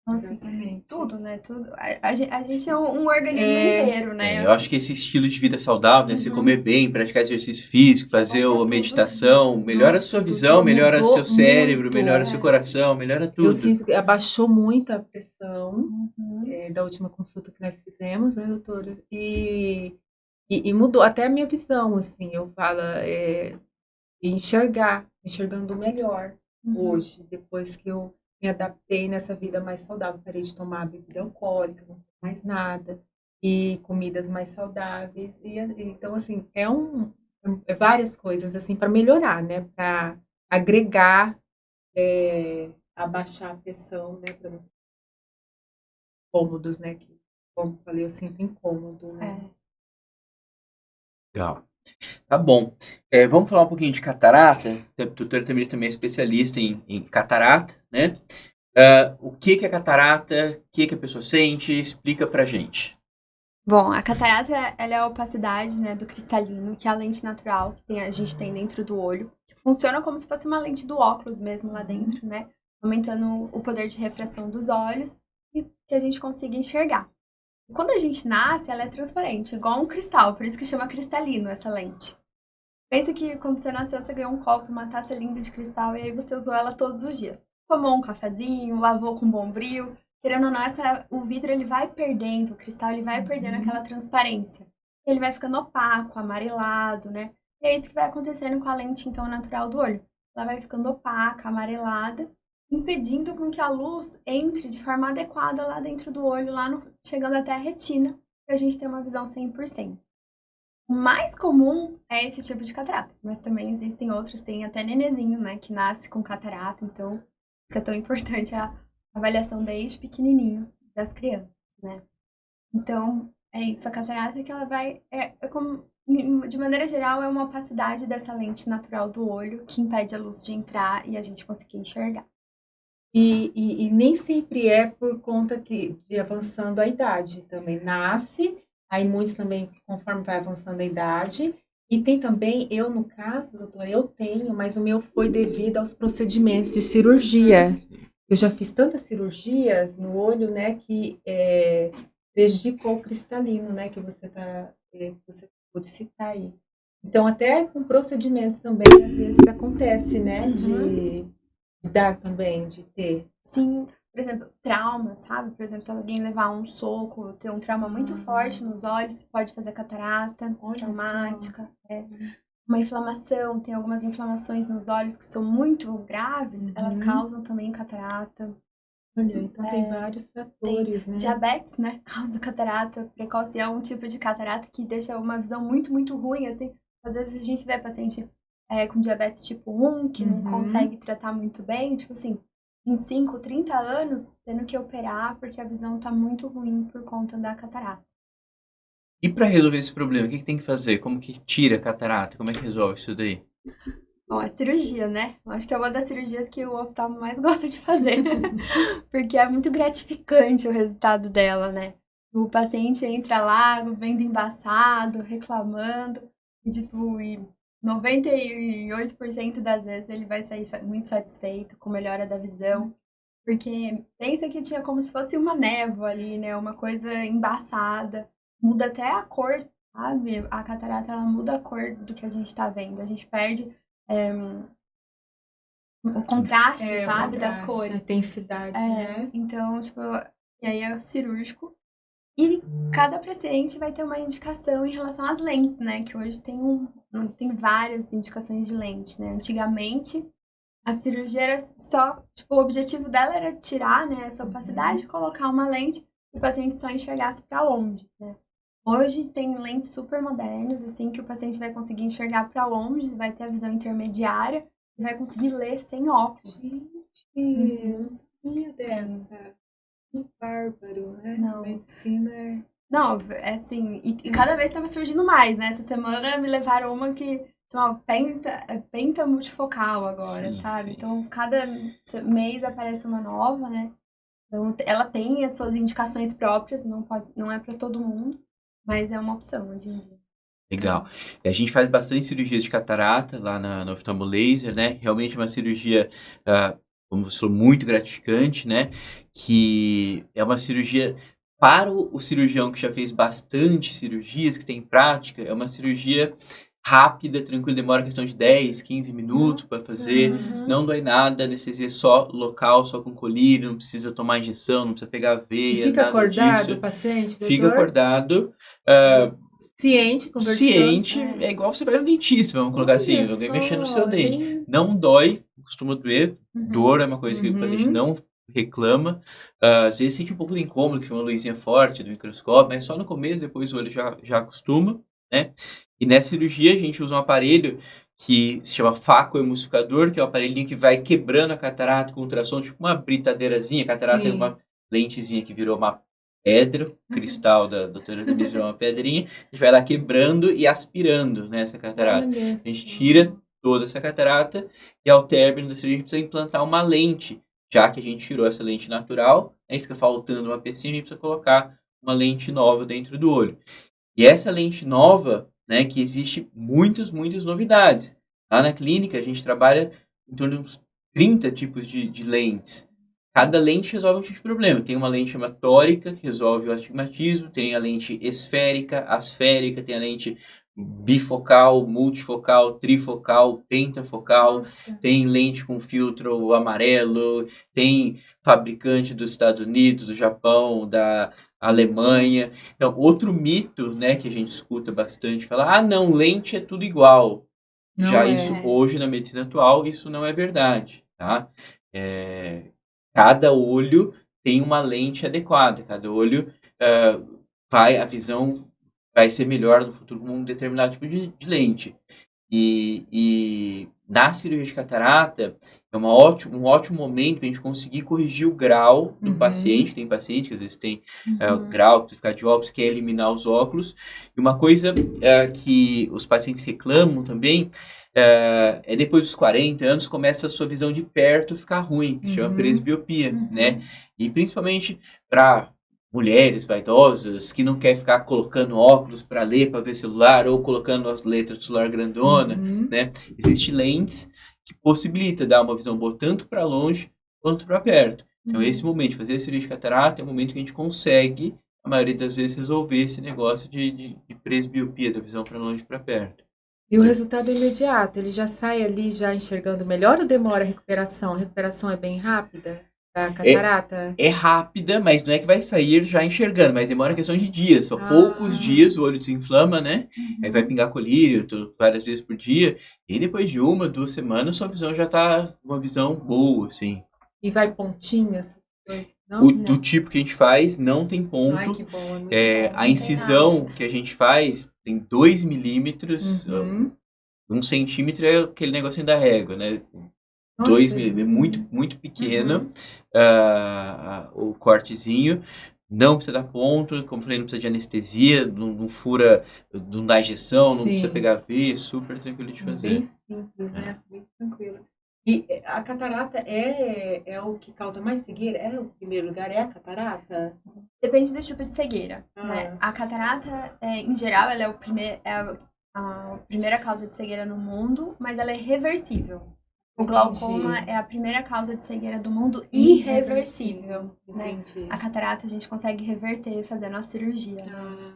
Então, assim, Exatamente. tudo, né? Tudo. A gente é um organismo inteiro, né? Eu acho que esse estilo de vida saudável, né? Você Uhum. comer bem, praticar exercício físico, fazer Olha a tudo. meditação, melhora a Nossa, sua doutor, visão, melhora mudou seu cérebro, muito. melhora seu coração, melhora Eu tudo. sinto que abaixou muito a pressão Uhum. da última consulta que nós fizemos, né, doutora? E mudou até a minha visão, assim, eu falo, enxergando melhor Uhum. hoje, depois que eu me adaptei nessa vida mais saudável, parei de tomar bebida alcoólica, não tomo mais nada, e comidas mais saudáveis, então, assim, é várias coisas, assim, para melhorar, né, para agregar, abaixar a pressão, né, para cômodos, né, que, como eu falei, eu sinto incômodo, né. Legal. Tá bom. Vamos falar um pouquinho de catarata. O doutor Tamires também é especialista em catarata, né? O que é catarata? O que a pessoa sente? Explica pra gente. Bom, a catarata, ela é a opacidade, né, do cristalino, que é a lente natural que a gente tem dentro do olho, que funciona como se fosse uma lente do óculos mesmo lá dentro, né, aumentando o poder de refração dos olhos e que a gente consiga enxergar. E quando a gente nasce, ela é transparente, igual um cristal, por isso que chama cristalino essa lente. Pensa que quando você nasceu, você ganhou um copo, uma taça linda de cristal, e aí você usou ela todos os dias. Tomou um cafezinho, lavou com bombril. Querendo ou não, o vidro ele vai perdendo, o cristal ele vai perdendo aquela transparência. Ele vai ficando opaco, amarelado, né? E é isso que vai acontecendo com a lente, então, natural do olho. Ela vai ficando opaca, amarelada, impedindo com que a luz entre de forma adequada lá dentro do olho, chegando até a retina, para a gente ter uma visão 100%. O mais comum é esse tipo de catarata, mas também existem outros, tem até nenezinho, né, que nasce com catarata, então isso é tão importante a avaliação desde pequenininho das crianças, né. Então, é isso, a catarata que ela vai, de maneira geral, é uma opacidade dessa lente natural do olho que impede a luz de entrar e a gente conseguir enxergar. E nem sempre é por conta de avançando a idade, também nasce, aí muitos também, conforme vai avançando a idade, e tem também, eu no caso, doutora, eu tenho, mas o meu foi devido aos procedimentos de cirurgia. Eu já fiz tantas cirurgias no olho, né, que prejudicou o cristalino, né, que você pode citar aí. Então, até com procedimentos também, às vezes acontece, né, de dar também, de ter. Sim, por exemplo, trauma, sabe? Por exemplo, se alguém levar um soco, ter um trauma muito forte nos olhos, pode fazer catarata traumática. Uma inflamação, tem algumas inflamações nos olhos que são muito graves, elas causam também catarata. Olha, então tem vários fatores, né? Diabetes, né? Causa catarata precoce, é um tipo de catarata que deixa uma visão muito, muito ruim, assim. Às vezes a gente vê paciente com diabetes tipo 1, que não consegue tratar muito bem, tipo assim, 25, 30 anos tendo que operar porque a visão tá muito ruim por conta da catarata. E para resolver esse problema, o que tem que fazer? Como que tira a catarata? Como é que resolve isso daí? Bom, a cirurgia, né? Eu acho que é uma das cirurgias que o oftalmo mais gosta de fazer. Porque é muito gratificante o resultado dela, né? O paciente entra lá, vendo embaçado, reclamando, e tipo, 98% das vezes ele vai sair muito satisfeito com melhora da visão. Porque pensa que tinha como se fosse uma névoa ali, né? Uma coisa embaçada. Muda até a cor, sabe? A catarata, ela muda a cor do que a gente tá vendo. A gente perde o contraste, sabe? Das cores. A intensidade, né? Então, tipo, e aí é cirúrgico. E cada paciente vai ter uma indicação em relação às lentes, né? Que hoje tem várias indicações de lente, né? Antigamente, a cirurgia era só, tipo, o objetivo dela era tirar, né, essa opacidade, colocar uma lente e o paciente só enxergasse para longe, né? Hoje tem lentes super modernas, assim, que o paciente vai conseguir enxergar para longe, vai ter a visão intermediária e vai conseguir ler sem óculos. Gente, eu não sabia dessa. Que bárbaro, né? Não. Medicina é... Não, é assim, e cada vez estava surgindo mais, né? Essa semana me levaram uma que chama penta multifocal agora, sabe? Sim. Então, cada mês aparece uma nova, né? Então, ela tem as suas indicações próprias, não é para todo mundo, mas é uma opção hoje em dia. Legal. A gente faz bastante cirurgia de catarata lá no oftalmo laser, né? Realmente é uma cirurgia como você falou, muito gratificante, né? Que é uma cirurgia, para o cirurgião que já fez bastante cirurgias, que tem prática, é uma cirurgia rápida, tranquila, demora questão de 10, 15 minutos para fazer, não dói nada, anestesia só local, só com colírio, não precisa tomar injeção, não precisa pegar veia, E fica nada acordado disso. o paciente, doutor? Fica acordado, ciente, conversando. ciente, é igual você vai no dentista, vamos colocar assim, Olha alguém só, mexendo no seu dente. bem- Não dói, costuma doer, dor é uma coisa que o paciente não reclama, às vezes sente um pouco de incômodo, que chama uma luzinha forte do microscópio, mas só no começo, depois o olho já acostuma, né? E nessa cirurgia a gente usa um aparelho que se chama facoemulsificador, que é um aparelhinho que vai quebrando a catarata com ultrassom, tipo uma britadeirazinha. A catarata é Sim. uma lentezinha que virou uma pedra, o cristal da doutora Denise virou uma pedrinha, a gente vai lá quebrando e aspirando nessa catarata. Olha A gente só. tira toda essa catarata e ao término da cirurgia a gente precisa implantar uma lente, já que a gente tirou essa lente natural, aí fica faltando uma pecinha, a gente precisa colocar uma lente nova dentro do olho. E essa lente nova, né, que existe muitas novidades. Lá na clínica a gente trabalha em torno de uns 30 tipos de lentes. Cada lente resolve um tipo de problema. Tem uma lente chamada tórica, que resolve o astigmatismo, tem a lente esférica, asférica, tem a lente bifocal, multifocal, trifocal, pentafocal, Nossa. tem lente com filtro amarelo, tem fabricante dos Estados Unidos, do Japão, da Alemanha. Então, outro mito, né, que a gente escuta bastante, falar, não, lente é tudo igual. Não Já é. isso, hoje, na medicina atual, isso não é verdade, tá? Cada olho tem uma lente adequada, cada olho a visão vai ser melhor no futuro com um determinado tipo de lente. E na cirurgia de catarata é um ótimo momento para a gente conseguir corrigir o grau do paciente. Tem paciente que às vezes tem grau de ficar dióptrise, que é eliminar os óculos. E uma coisa que os pacientes reclamam também é depois dos 40 anos começa a sua visão de perto ficar ruim, que chama presbiopia, né? E principalmente para mulheres vaidosas que não quer ficar colocando óculos para ler, para ver celular, ou colocando as letras do celular grandona, né? Existem lentes que possibilitam dar uma visão boa tanto para longe quanto para perto. Então, esse momento de fazer a cirurgia de catarata é um momento que a gente consegue, a maioria das vezes, resolver esse negócio de presbiopia, da visão para longe e para perto. E o resultado é imediato? Ele já sai ali já enxergando melhor ou demora a recuperação? A recuperação é bem rápida da catarata? É rápida, mas não é que vai sair já enxergando, mas demora questão de dias. Só poucos dias o olho desinflama, né? Aí vai pingar colírio várias vezes por dia. E depois de 1, 2 semanas, sua visão já tá uma visão boa, assim. E vai pontinhas? Do tipo que a gente faz, não tem ponto. Ai, que bom, é muito bom. A incisão que a gente faz tem 2 milímetros. 1 centímetro é aquele negocinho da régua, né? 2 milímetros, muito pequeno, o cortezinho. Não precisa dar ponto, como eu falei, não precisa de anestesia, não fura, não dá injeção, não precisa pegar veia, super tranquilo de fazer. Bem simples, né? Bem tranquilo. E a catarata é o que causa mais cegueira? É o primeiro lugar? É a catarata? Depende do tipo de cegueira, né? A catarata, em geral, ela é a primeira causa de cegueira no mundo, mas ela é reversível. O glaucoma é a primeira causa de cegueira do mundo irreversível. Né? A catarata a gente consegue reverter fazendo a cirurgia. Né?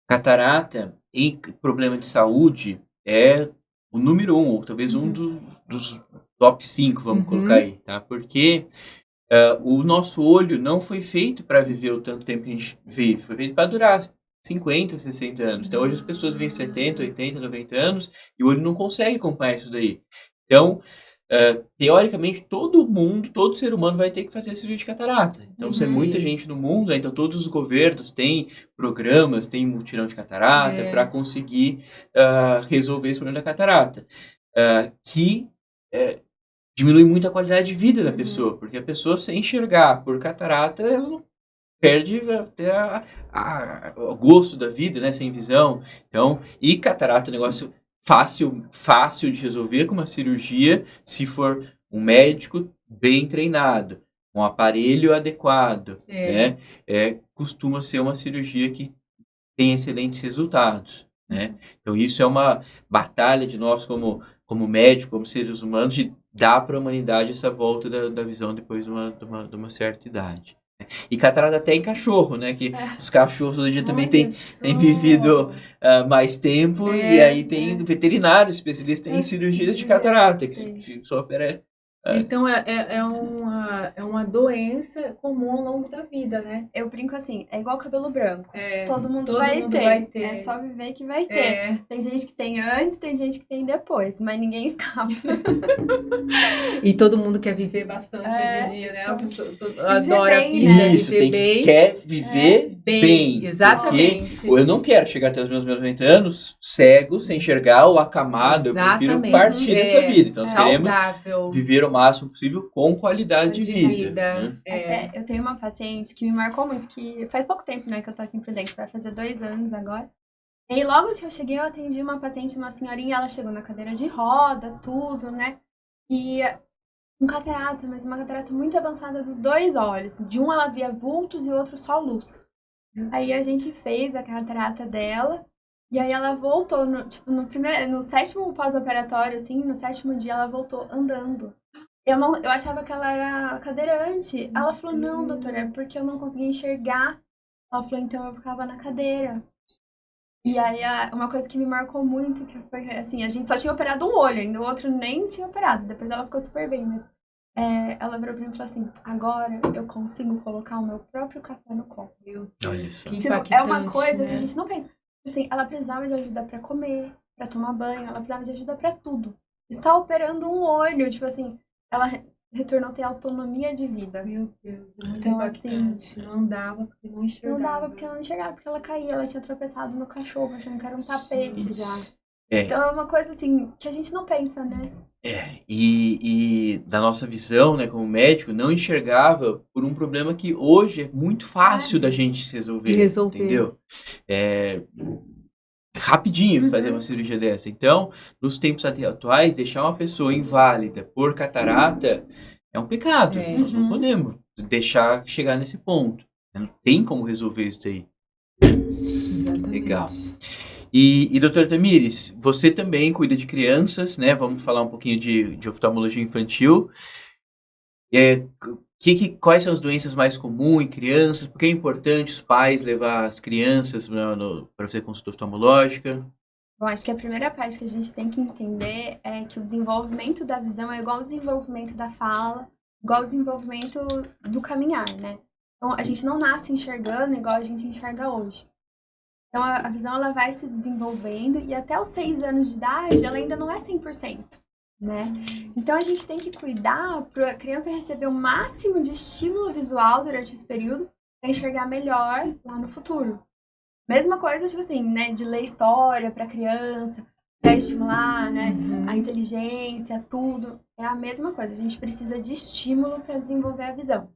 Catarata e problema de saúde é o número 1, ou talvez um dos top 5, vamos colocar aí, tá? Porque o nosso olho não foi feito para viver o tanto tempo que a gente vive, foi feito para durar 50, 60 anos. Então hoje as pessoas vivem 70, 80, 90 anos e o olho não consegue acompanhar isso daí. Então, teoricamente, todo ser humano vai ter que fazer cirurgia de catarata. Então, se é muita gente no mundo, né? Então todos os governos têm programas, têm mutirão de catarata para conseguir resolver esse problema da catarata. Que diminui muito a qualidade de vida da pessoa, porque a pessoa, sem enxergar por catarata, ela não perde até o gosto da vida, né? Sem visão. Então, e catarata é um negócio fácil de resolver com uma cirurgia, se for um médico bem treinado, um aparelho adequado, né? Costuma ser uma cirurgia que tem excelentes resultados, né? Então isso é uma batalha de nós como como médico, como seres humanos, de dar para a humanidade essa volta da visão depois de uma certa idade. E catarata até em cachorro, né? Que os cachorros hoje em dia também têm vivido mais tempo, e aí tem veterinários especialistas em cirurgias de catarata, que só opera. Então, é uma doença comum ao longo da vida, né? Eu brinco assim, é igual cabelo branco. Todo mundo vai ter. ter. É só viver que vai ter. Tem gente que tem antes, tem gente que tem depois, mas ninguém escapa. E todo mundo quer viver bastante hoje em dia, né? A pessoa adora a vida, né? Isso, quer viver bem. Exatamente. Eu não quero chegar até os meus 90 anos cego, sem enxergar ou acamado. Exatamente. Eu prefiro partir dessa vida. Então, nós queremos saudável. viver o máximo possível com qualidade de vida. Né? Até, eu tenho uma paciente que me marcou muito, que faz pouco tempo, né, que eu tô aqui em Prudente, vai fazer 2 anos agora. E aí, logo que eu cheguei, eu atendi uma paciente, uma senhorinha, ela chegou na cadeira de roda, tudo, né? E um catarata, mas uma catarata muito avançada dos 2 olhos. De um ela via vultos e o outro só luz. Aí a gente fez a catarata dela, e aí ela voltou, no 7º pós-operatório, assim, no 7º dia ela voltou andando. Eu achava que ela era cadeirante. Ela falou, não, doutora, é porque eu não conseguia enxergar. Ela falou, então eu ficava na cadeira. E aí, uma coisa que me marcou muito, que foi assim, a gente só tinha operado um olho, ainda o outro nem tinha operado. Depois ela ficou super bem, mas ela virou pra mim e falou assim, agora eu consigo colocar o meu próprio café no copo. Olha só. É uma coisa, né, que a gente não pensa. Assim, ela precisava de ajuda pra comer, pra tomar banho, ela precisava de ajuda pra tudo. Está operando um olho, tipo assim, ela retornou a ter autonomia de vida. Meu Deus, então assim, não andava porque não enxergava. Não dava porque ela não enxergava, porque ela caía, ela tinha tropeçado no cachorro, achando que era um tapete já. Então é uma coisa assim, que a gente não pensa, né? E da nossa visão, né, como médico, não enxergava por um problema que hoje é muito fácil da gente resolver. Entendeu? Rapidinho fazer uma cirurgia dessa. Então, nos tempos atuais, deixar uma pessoa inválida por catarata é um pecado. Nós não podemos deixar chegar nesse ponto. Não tem como resolver isso aí. Exatamente. Legal. E doutora Tamires, você também cuida de crianças, né? Vamos falar um pouquinho de oftalmologia infantil. Quais são as doenças mais comuns em crianças? Por que é importante os pais levar as crianças para fazer consulta oftalmológica? Bom, acho que a primeira parte que a gente tem que entender é que o desenvolvimento da visão é igual ao desenvolvimento da fala, igual ao desenvolvimento do caminhar, né? Então, a gente não nasce enxergando igual a gente enxerga hoje. Então, a visão ela vai se desenvolvendo e até os 6 anos de idade ela ainda não é 100%. Né? Então a gente tem que cuidar para a criança receber o máximo de estímulo visual durante esse período para enxergar melhor lá no futuro. Mesma coisa, tipo assim, né, de ler história para criança, para estimular, né, a inteligência, tudo. É a mesma coisa, a gente precisa de estímulo para desenvolver a visão.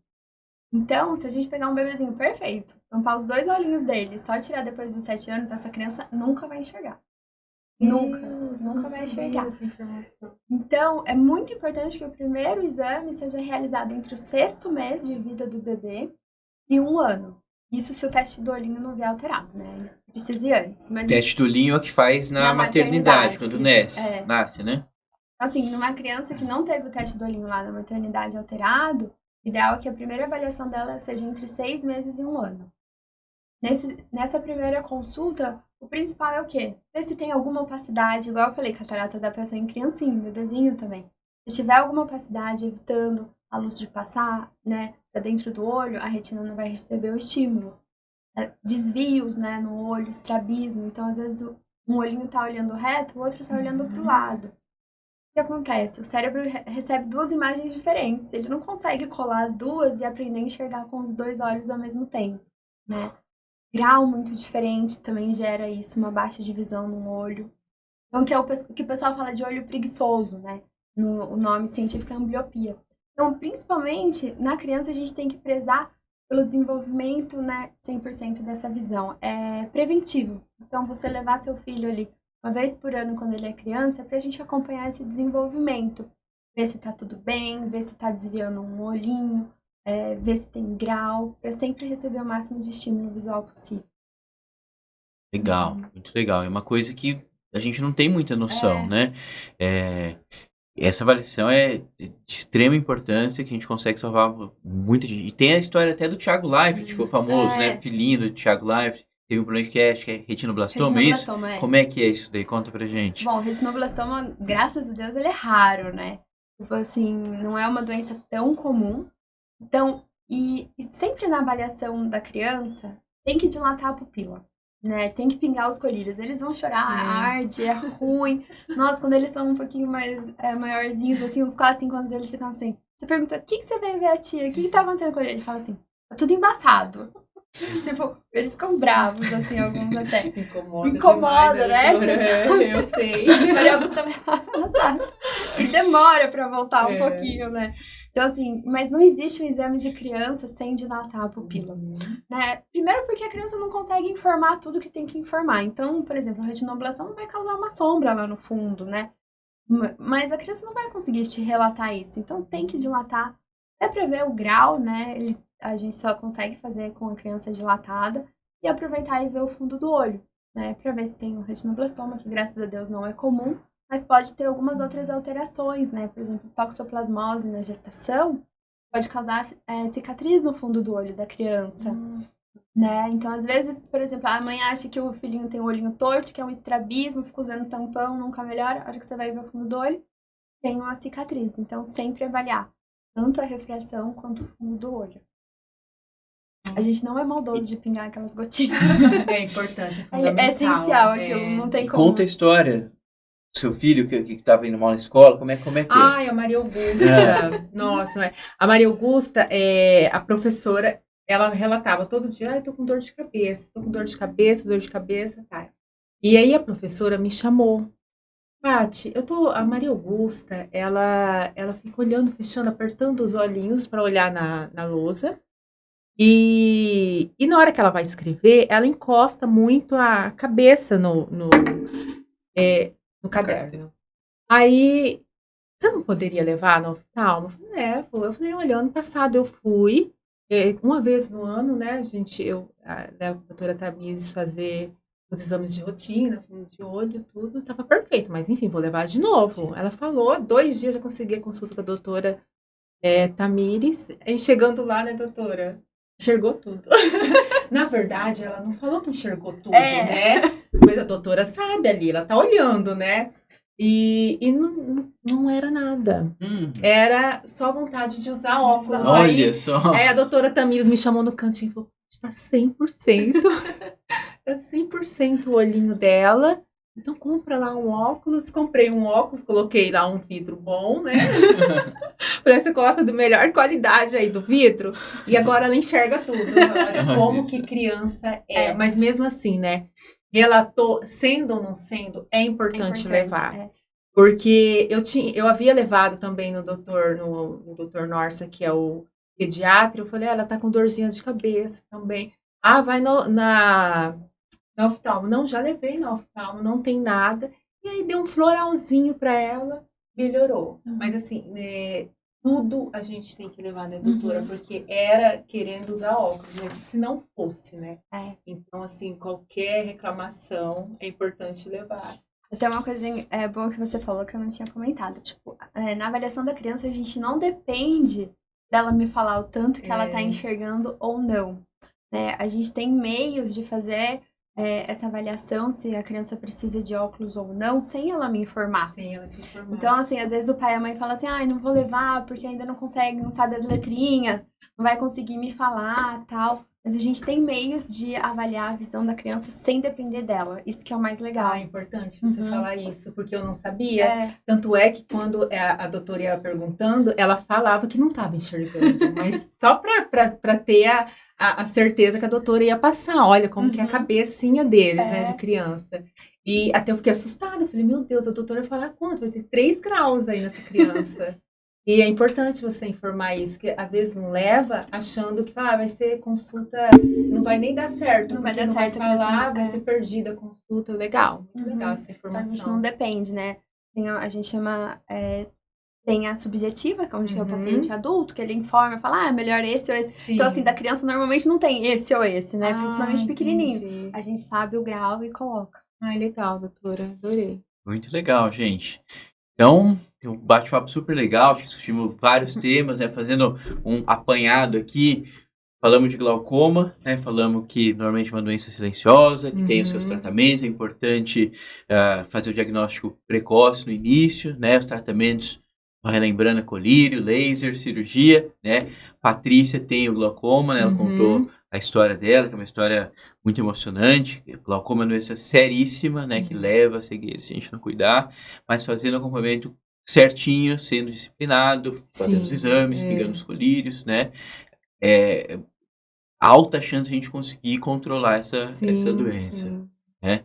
Então, se a gente pegar um bebezinho perfeito, tampar os 2 olhinhos dele, só tirar depois dos 7 anos, essa criança nunca vai enxergar. Nunca vai enxergar. Então, é muito importante que o primeiro exame seja realizado entre o 6º mês de vida do bebê e 1 ano. Isso se o teste do olhinho não vier alterado, né? Precisa ir antes. Mas teste do olhinho é o que faz na maternidade, quando nasce, né? Assim, numa criança que não teve o teste do olhinho lá na maternidade alterado, o ideal é que a primeira avaliação dela seja entre 6 meses e 1 ano. Nessa primeira consulta, o principal é o quê? Ver se tem alguma opacidade, igual eu falei, catarata dá pra ter em criancinha, bebezinho também. Se tiver alguma opacidade, evitando a luz de passar, né, pra dentro do olho, a retina não vai receber o estímulo. Desvios, né, no olho, estrabismo. Então, às vezes, um olhinho tá olhando reto, o outro tá olhando pro lado. O que acontece? O cérebro recebe 2 imagens diferentes. Ele não consegue colar as duas e aprender a enxergar com os 2 olhos ao mesmo tempo, né? Grau muito diferente também gera isso, uma baixa de visão no olho. Então, que é o que o pessoal fala de olho preguiçoso, né? O nome científico é ambliopia. Então, principalmente, na criança, a gente tem que prezar pelo desenvolvimento, né, 100% dessa visão. É preventivo. Então, você levar seu filho ali uma vez por ano, quando ele é criança, é pra gente acompanhar esse desenvolvimento. Ver se tá tudo bem, ver se tá desviando um olhinho, ver se tem grau, para sempre receber o máximo de estímulo visual possível. Legal, muito legal. É uma coisa que a gente não tem muita noção, né? Essa avaliação é de extrema importância, que a gente consegue salvar muita gente. E tem a história até do Thiago Leifert, que foi famoso, né? Filhinho do Thiago Leifert. Teve um problema que acho que é retinoblastoma, isso? Como é que é isso daí? Conta pra gente. Bom, retinoblastoma, graças a Deus, ele é raro, né? Tipo assim, não é uma doença tão comum. Então, e sempre na avaliação da criança, tem que dilatar a pupila, né? Tem que pingar os colírios. Eles vão chorar, arde, é ruim. Nossa, quando eles são um pouquinho mais maiorzinhos, assim, uns 4, 5 anos, eles ficam assim. Você pergunta, o que você veio ver a tia? O que tá acontecendo com ele? Ele fala assim, tá tudo embaçado. Tipo, eles ficam bravos, assim, alguns até. Incomoda, demais, né? Eu sei. Maria Augusta sabe. E demora pra voltar um pouquinho, né? Então, assim, mas não existe um exame de criança sem dilatar a pupila, né? Primeiro porque a criança não consegue informar tudo que tem que informar. Então, por exemplo, a retinoblação vai causar uma sombra lá no fundo, né? Mas a criança não vai conseguir te relatar isso. Então, tem que dilatar. Até pra ver o grau, né? A gente só consegue fazer com a criança dilatada e aproveitar e ver o fundo do olho, né? Pra ver se tem o retinoblastoma, que graças a Deus não é comum, mas pode ter algumas outras alterações, né? Por exemplo, toxoplasmose na gestação pode causar cicatriz no fundo do olho da criança, né? Então, às vezes, por exemplo, a mãe acha que o filhinho tem o olhinho torto, que é um estrabismo, fica usando tampão, nunca melhora. A hora que você vai ver o fundo do olho, tem uma cicatriz. Então, sempre avaliar tanto a refração quanto o fundo do olho. A gente não é maldoso de pingar aquelas gotinhas. É importante, é fundamental. É essencial aquilo, não tem como. Conta a história do seu filho que estava indo mal na escola, como é que é? Ai, a Maria Augusta. Nossa, a Maria Augusta, a professora, ela relatava todo dia, tô com dor de cabeça, dor de cabeça, tá. E aí a professora me chamou. Paty, a Maria Augusta, ela fica olhando, fechando, apertando os olhinhos para olhar na lousa. E na hora que ela vai escrever, ela encosta muito a cabeça no caderno. Aí, você não poderia levar no oftalmo? Eu falei, olha, ano passado eu fui, uma vez no ano, né, a doutora Tamires fazer os exames de rotina, fundo de olho, tudo, tava perfeito, mas enfim, vou levar de novo. Ela falou, 2 dias já consegui a consulta com a doutora Tamires, e chegando lá, né, doutora? Enxergou tudo. Na verdade, ela não falou que enxergou tudo, né? Mas a doutora sabe ali, ela tá olhando, né? E não era nada. Era só vontade de usar óculos. Olha só. Aí a doutora Tamires me chamou no cantinho e falou, está 100%. Tá 100% o olhinho dela. Então, compra lá um óculos. Comprei um óculos, coloquei lá um vidro bom, né? Pra você coloca do melhor qualidade aí do vidro. E agora ela enxerga tudo. Olha como que criança é. Mas mesmo assim, né? Relatou, sendo ou não sendo, é importante levar. Porque eu havia levado também no doutor Norsa, que é o pediatra. Eu falei, ela tá com dorzinhas de cabeça também. Vai na oftalmo. Não, já levei na oftalmo, não tem nada. E aí deu um floralzinho pra ela, melhorou. Mas assim, tudo a gente tem que levar na doutora, porque era querendo usar óculos, mas se não fosse, né? Então, assim, qualquer reclamação é importante levar. Até uma coisinha boa que você falou que eu não tinha comentado. Tipo, na avaliação da criança, a gente não depende dela me falar o tanto que ela tá enxergando ou não. Né? A gente tem meios de fazer essa avaliação, se a criança precisa de óculos ou não, sem ela me informar. Sem ela te informar. Então, assim, às vezes o pai e a mãe falam assim, não vou levar porque ainda não consegue, não sabe as letrinhas, não vai conseguir me falar, tal. Mas a gente tem meios de avaliar a visão da criança sem depender dela. Isso que é o mais legal. É importante você falar isso, porque eu não sabia. Tanto é que quando a doutora ia perguntando, ela falava que não estava enxergando, mas só para ter a certeza que a doutora ia passar. Olha como que é a cabecinha deles, né, de criança. E até eu fiquei assustada. Eu falei, meu Deus, a doutora vai falar quanto? Vai ter 3 graus aí nessa criança. E é importante você informar isso, que às vezes não leva achando que vai ser consulta, não vai nem dar certo. Não vai dar certo. Vai falar, vai ser perdida a consulta. Legal, muito legal essa informação. Então, a gente não depende, né? A gente chama... Tem a subjetiva, que é onde é o paciente adulto, que ele informa, fala, melhor esse ou esse. Sim. Então, assim, da criança normalmente não tem esse ou esse, né? Principalmente pequenininho. Entendi. A gente sabe o grau e coloca. Ai, legal, doutora. Adorei. Muito legal, gente. Então, um bate-papo super legal, acho que discutimos vários temas, né? Fazendo um apanhado aqui, falamos de glaucoma, né? Falamos que normalmente é uma doença silenciosa, que tem os seus tratamentos, é importante fazer o diagnóstico precoce no início, né? Os tratamentos, relembrando, colírio, laser, cirurgia, né? Patrícia tem o glaucoma, né? Ela contou a história dela, que é uma história muito emocionante. Glaucoma é uma doença seríssima, né? Que leva a cegueira se a gente não cuidar, mas fazendo acompanhamento certinho, sendo disciplinado, fazendo os exames, pegando os colírios, né? Alta chance de a gente conseguir controlar essa doença. Sim. Né?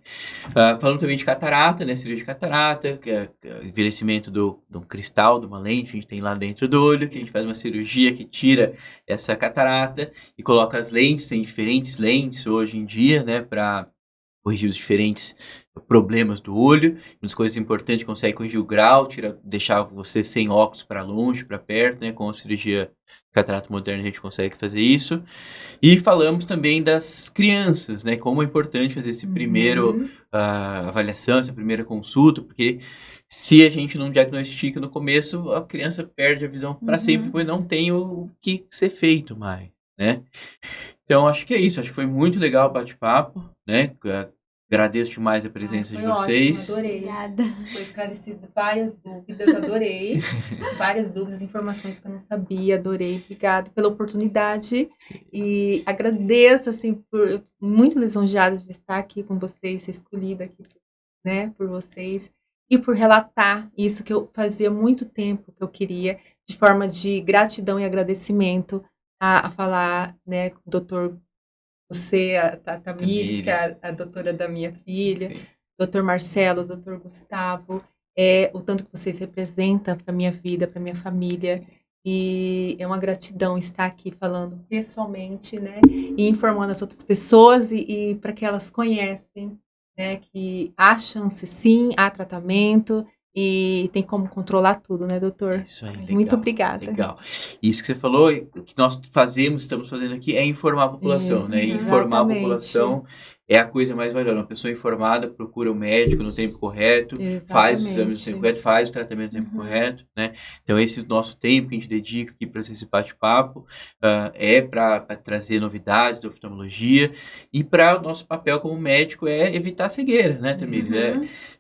Falando também de catarata, né? Cirurgia de catarata, que é envelhecimento do cristal, de uma lente que a gente tem lá dentro do olho, que a gente faz uma cirurgia que tira essa catarata e coloca as lentes, tem diferentes lentes hoje em dia, né? Para corrigir os diferentes problemas do olho. Uma das coisas importantes, consegue corrigir o grau, deixar você sem óculos para longe, para perto, né? Com a cirurgia de catarata moderna a gente consegue fazer isso. E falamos também das crianças, né? Como é importante fazer esse primeiro avaliação, essa primeira consulta, porque se a gente não diagnostica no começo, a criança perde a visão para sempre, porque não tem o que ser feito mais, né? Então, acho que é isso. Acho que foi muito legal o bate-papo, né? Agradeço demais a presença de vocês. Ótimo, adorei. Obrigada. Foi esclarecido várias dúvidas, adorei. Várias dúvidas, informações que eu não sabia, adorei. Obrigada pela oportunidade. E agradeço, assim, por muito lisonjeada de estar aqui com vocês, ser escolhida aqui, né, por vocês. E por relatar isso que eu fazia muito tempo que eu queria, de forma de gratidão e agradecimento, a falar, né, com o doutor, você, a Tamires, que é a doutora da minha filha, doutor Marcelo, doutor Gustavo, o tanto que vocês representam para a minha vida, para a minha família, e é uma gratidão estar aqui falando pessoalmente, né, e informando as outras pessoas, e para que elas conhecem, né, que há chance sim, há tratamento, e tem como controlar tudo, né, doutor? Isso aí, legal, muito obrigada. Legal. Isso que você falou, o que nós estamos fazendo aqui é informar a população, né? Informar a população é a coisa mais valiosa. Uma pessoa informada procura o médico no tempo correto, faz os exames no tempo correto, faz o tratamento no tempo correto, né? Então, esse nosso tempo que a gente dedica aqui para esse bate-papo é para trazer novidades da oftalmologia, e para o nosso papel como médico é evitar a cegueira, né, Tamires?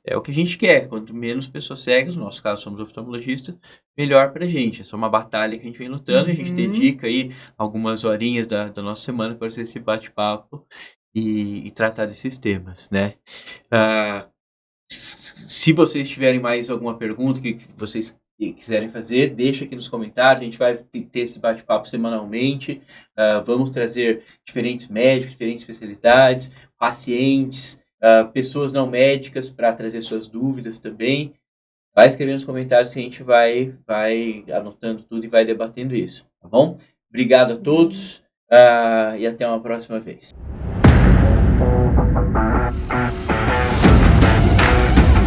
É o que a gente quer. Quanto menos pessoas cegas, no nosso caso somos oftalmologistas, melhor pra gente. Essa é uma batalha que a gente vem lutando, e a gente dedica aí algumas horinhas da nossa semana para fazer esse bate-papo e tratar desses temas, né? Se vocês tiverem mais alguma pergunta que vocês quiserem fazer, deixa aqui nos comentários. A gente vai ter esse bate-papo semanalmente. Vamos trazer diferentes médicos, diferentes especialidades, pacientes, pessoas não médicas para trazer suas dúvidas também. Vai escrever nos comentários que a gente vai anotando tudo e vai debatendo isso, tá bom? Obrigado a todos e até uma próxima vez.